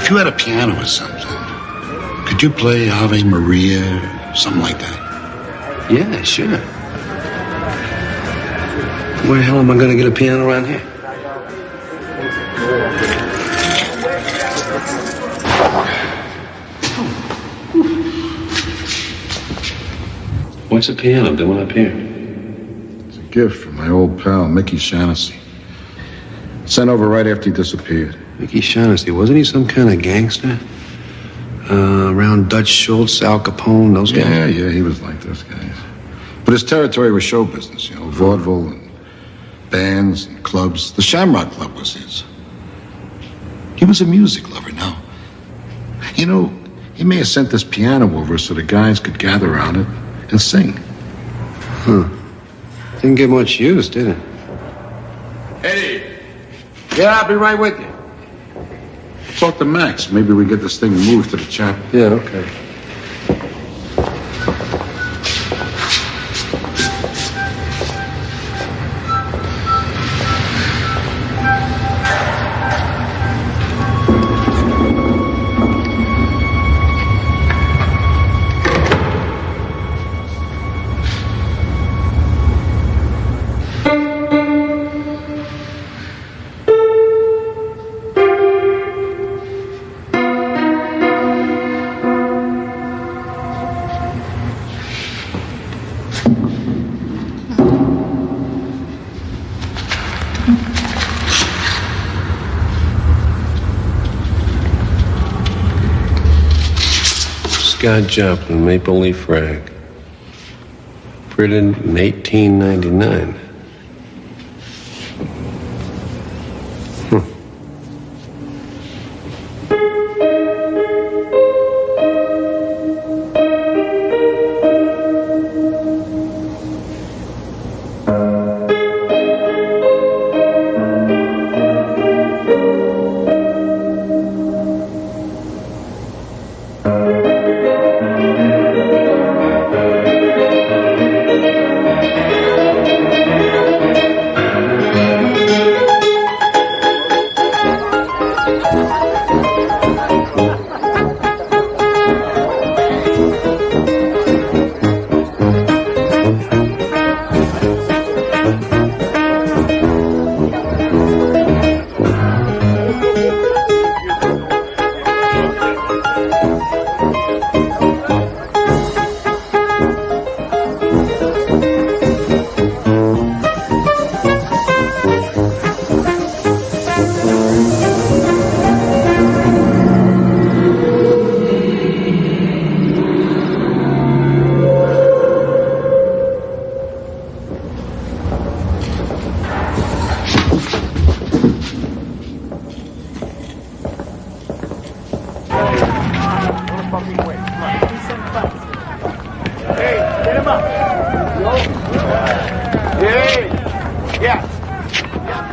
If you had a piano or something, could you play Ave Maria, something like that? Yeah, sure. Where the hell am I going to get a piano around here? What's a piano doing up here? It's a gift from my old pal, Mickey Shaughnessy. Sent over right after he disappeared. Mickey Shaughnessy, wasn't he some kind of gangster? Around Dutch Schultz, Al Capone, those guys? Yeah, he was like those guys. But his territory was show business, vaudeville and bands and clubs. The Shamrock Club was his. He was a music lover, now. He may have sent this piano over so the guys could gather around it and sing. Huh. Didn't get much use, did it? Eddie! Yeah, I'll be right with you. Talk to Max. Maybe we get this thing moved to the chapel. Yeah, okay. Scott Joplin, Maple Leaf Rag. Printed in 1899.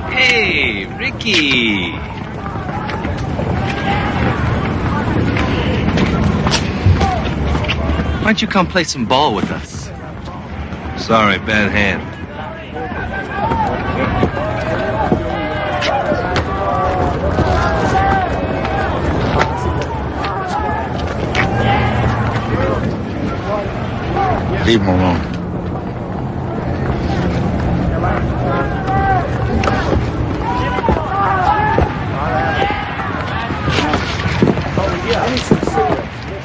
Hey, Ricky. Why don't you come play some ball with us? Sorry, bad hand. Leave him alone.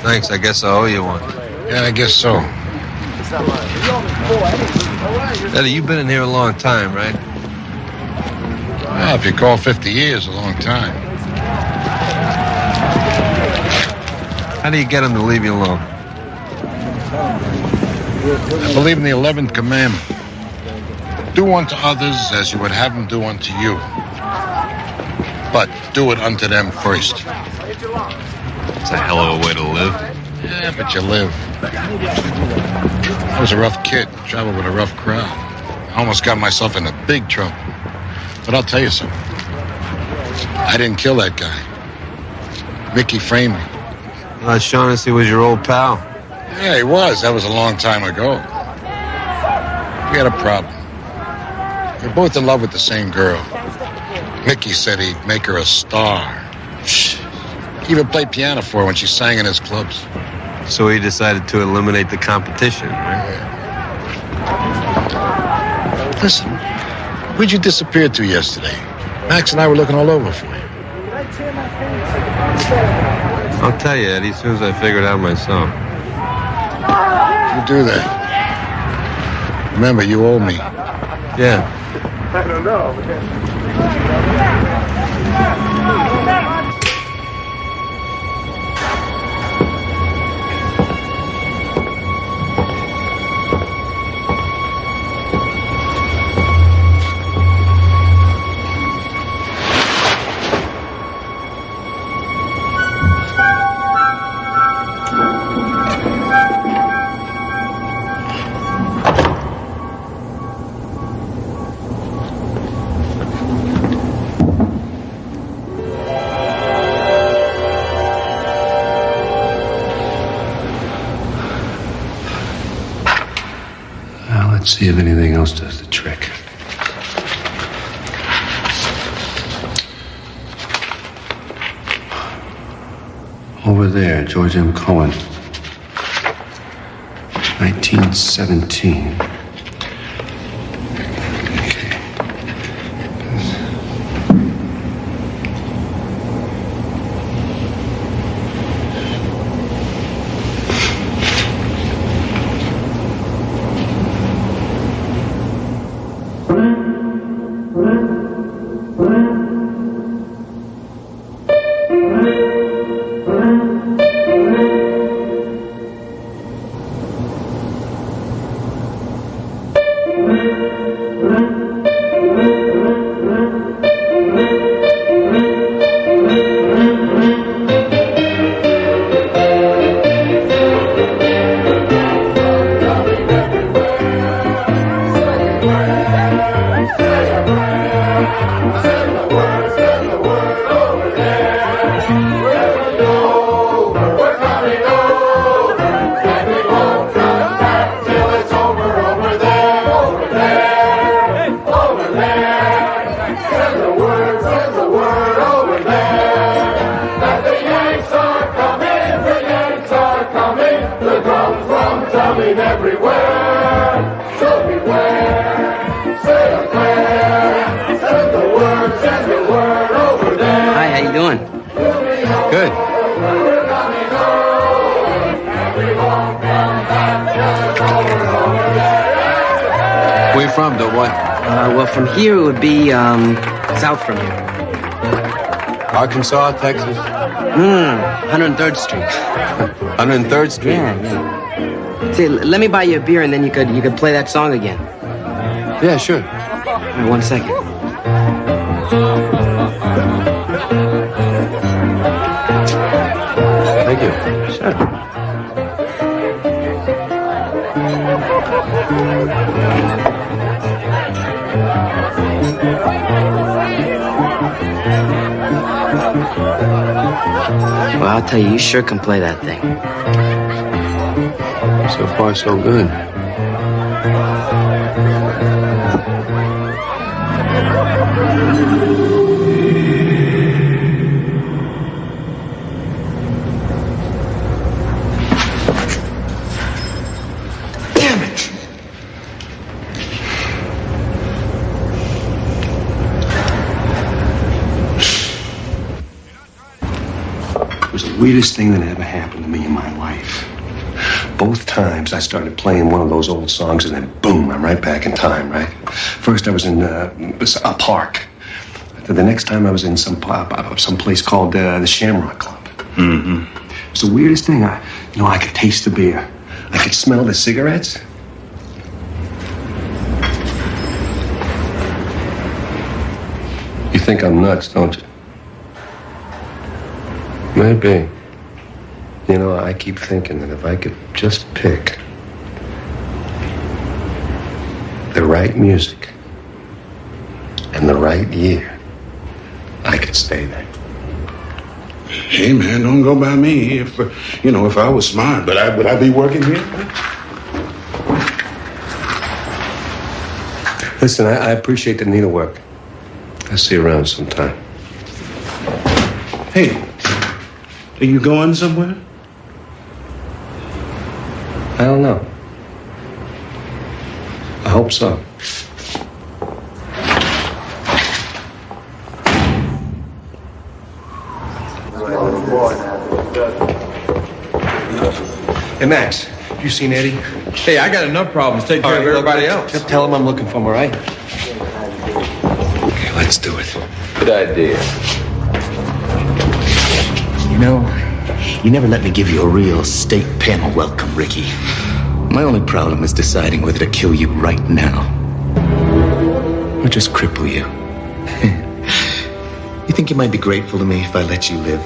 Thanks, I guess I owe you one. Yeah, I guess so. Eddie, you've been in here a long time, right? Well, if you call 50 years a long time. How do you get him to leave you alone? I believe in the 11th commandment. Do unto others as you would have them do unto you. But do it unto them first. It's a hell of a way to live. Yeah, but you live. I was a rough kid, traveled with a rough crowd. I almost got myself into big trouble. But I'll tell you something. I didn't kill that guy. Mickey framed me. Shaughnessy was your old pal. Yeah, he was. That was a long time ago. We had a problem. We were both in love with the same girl. Mickey said he'd make her a star. He even played piano for her when she sang in his clubs. So he decided to eliminate the competition, right? Listen, where'd you disappear to yesterday? Max and I were looking all over for you. I'll tell you, Eddie, as soon as I figure it out myself. You do that. Remember, you owe me. Yeah. I don't know. Let's see if anything else does the trick. Over there, George M. Cohen. 1917. From here, it would be, south from here. Arkansas, Texas? No, 103rd Street. 103rd Street? Yeah. Say, let me buy you a beer and then you could play that song again. Yeah, sure. Right, 1 second. Thank you. Sure. Well, I'll tell you sure can play that thing. So far, so good. Damn it! It was the weirdest thing that ever happened to me in my life. Both times I started playing one of those old songs and then boom, I'm right back in time, right? First I was in a park. The next time I was in some place called the Shamrock Club. Mm-hmm. It's the weirdest thing. I could taste the beer. I could smell the cigarettes. think I'm nuts, don't you? Maybe. You know, I keep thinking that if I could just pick the right music and the right year, I could stay there. Hey, man, don't go by me. If I was smart, but would I be working here? Listen, I appreciate the needlework. I'll see you around sometime. Hey, are you going somewhere? I don't know. I hope so. Hey, Max, you seen Eddie? Hey, I got enough problems. Take care of everybody else. Just tell him I'm looking for him, all right? Okay, let's do it. Good idea. You know, you never let me give you a real state panel welcome, Ricky. My only problem is deciding whether to kill you right now or just cripple you. You think you might be grateful to me if I let you live?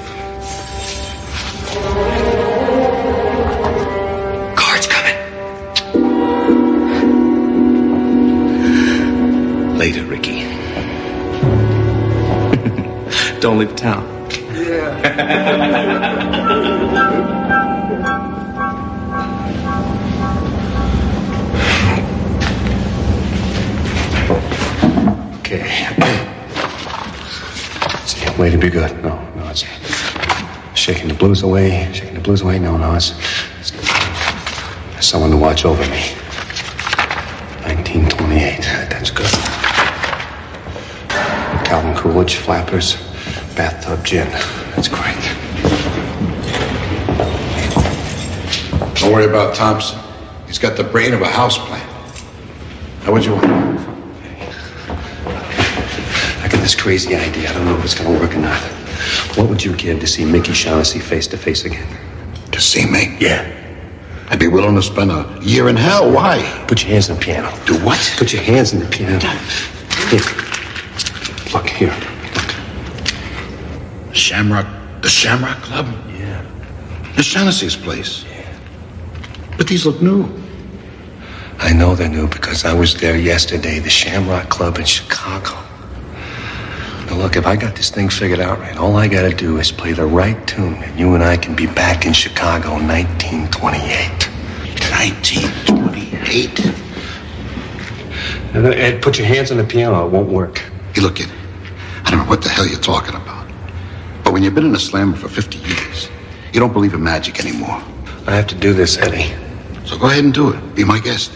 Cards coming. Later, Ricky. Don't leave town. Okay. Way to be good. No, it's shaking the blues away. Shaking the blues away. No, it's there's someone to watch over me. 1928. That's good. Calvin Coolidge, Flappers, bathtub gin. That's great. Don't worry about Thompson. He's got the brain of a houseplant. How would you want? I got this crazy idea. I don't know if it's going to work or not. What would you give to see Mickey Shaughnessy face to face again? To see me? Yeah. I'd be willing to spend a year in hell. Why? Put your hands on the piano. Do what? Put your hands on the piano. Here. Look, here. Look. The Shamrock Club? Yeah. The Shaughnessy's place. Yeah. But these look new. I know they're new because I was there yesterday, the Shamrock Club in Chicago. Now look, if I got this thing figured out right, all I gotta do is play the right tune, and you and I can be back in Chicago in 1928. 1928? Ed, put your hands on the piano, it won't work. Hey, look, kid, I don't know what the hell you're talking about. But when you've been in a slammer for 50 years, you don't believe in magic anymore. I have to do this, Eddie. So go ahead and do it. Be my guest.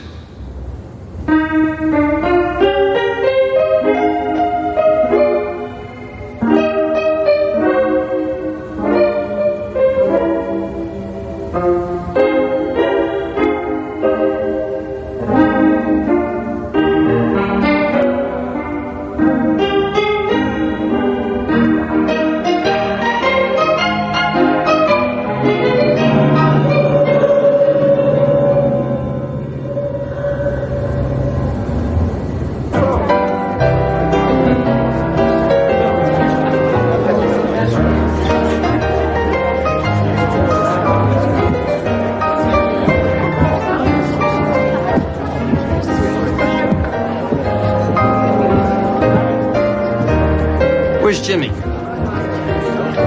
Where's Jimmy?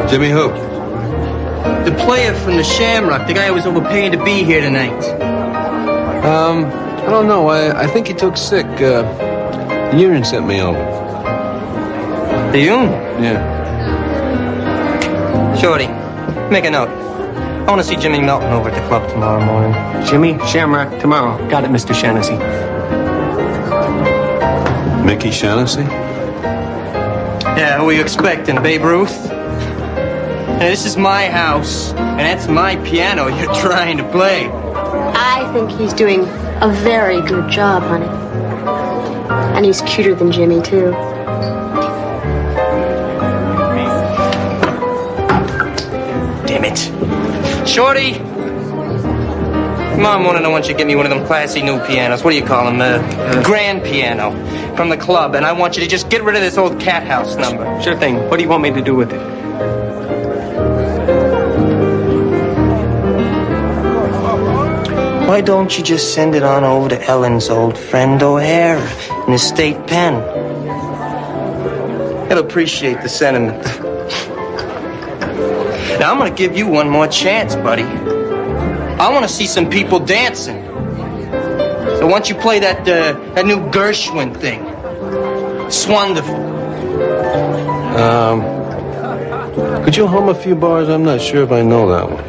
Jimmy who? The player from the Shamrock, the guy who was overpaying to be here tonight. I don't know. I think he took sick. The union sent me over. The union? Yeah. Shorty, make a note. I want to see Jimmy Melton over at the club tomorrow morning. Jimmy, Shamrock, tomorrow. Got it, Mr. Shaughnessy. Mickey Shaughnessy? Yeah, who are you expecting, Babe Ruth? Hey, this is my house, and that's my piano you're trying to play. I think he's doing a very good job, honey. And he's cuter than Jimmy, too. Damn it. Shorty! Mom wanted, I want you to get me one of them classy new pianos. What do you call them? Grand piano from the club. And I want you to just get rid of this old cat house number. Sure thing. What do you want me to do with it? Why don't you just send it on over to Ellen's old friend O'Hara in the state pen? He'll appreciate the sentiment. Now, I'm gonna give you one more chance, buddy. I want to see some people dancing. So why don't you play that new Gershwin thing? It's wonderful. Could you hum a few bars? I'm not sure if I know that one.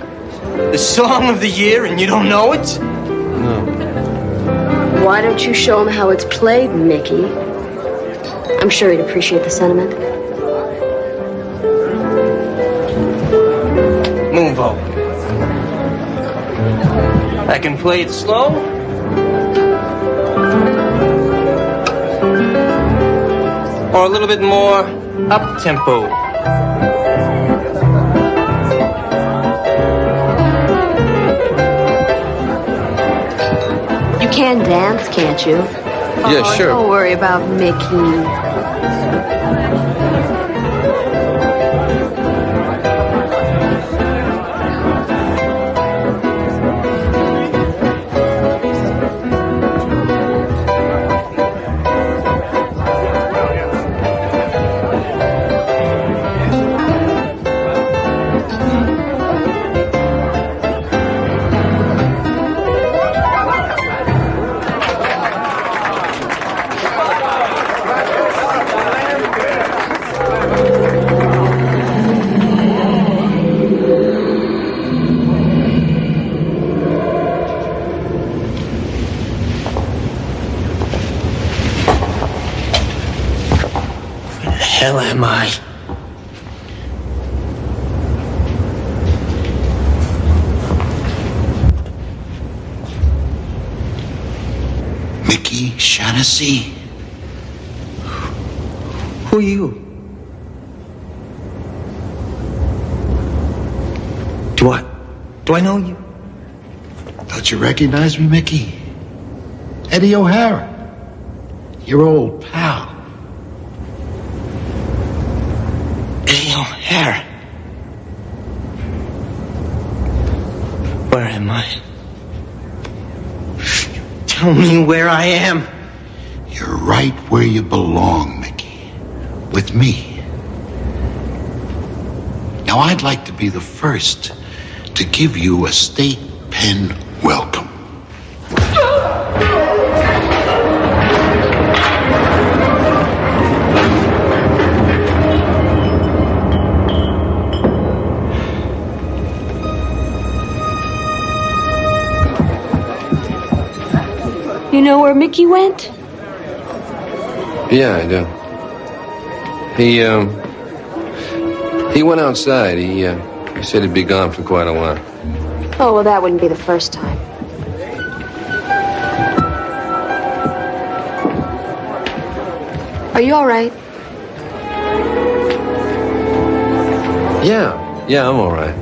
The song of the year, and you don't know it? No. Why don't you show him how it's played, Mickey? I'm sure he'd appreciate the sentiment. Move over. I can play it slow. Or a little bit more up-tempo. You can dance, can't you? Yeah, sure. Don't worry about Mickey. Hell am I? Mickey Shaughnessy? Who are you? Do I know you? Don't you recognize me, Mickey? Eddie O'Hara. Your old pal. Eddie O'Hara. Where am I? Tell me where I am. You're right where you belong, Mickey. With me. Now, I'd like to be the first to give you a state pen welcome. You know where Mickey went? Yeah, I do. He went outside. He said he'd be gone for quite a while. Oh, well, that wouldn't be the first time. Are you all right? Yeah, I'm all right.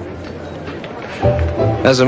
As a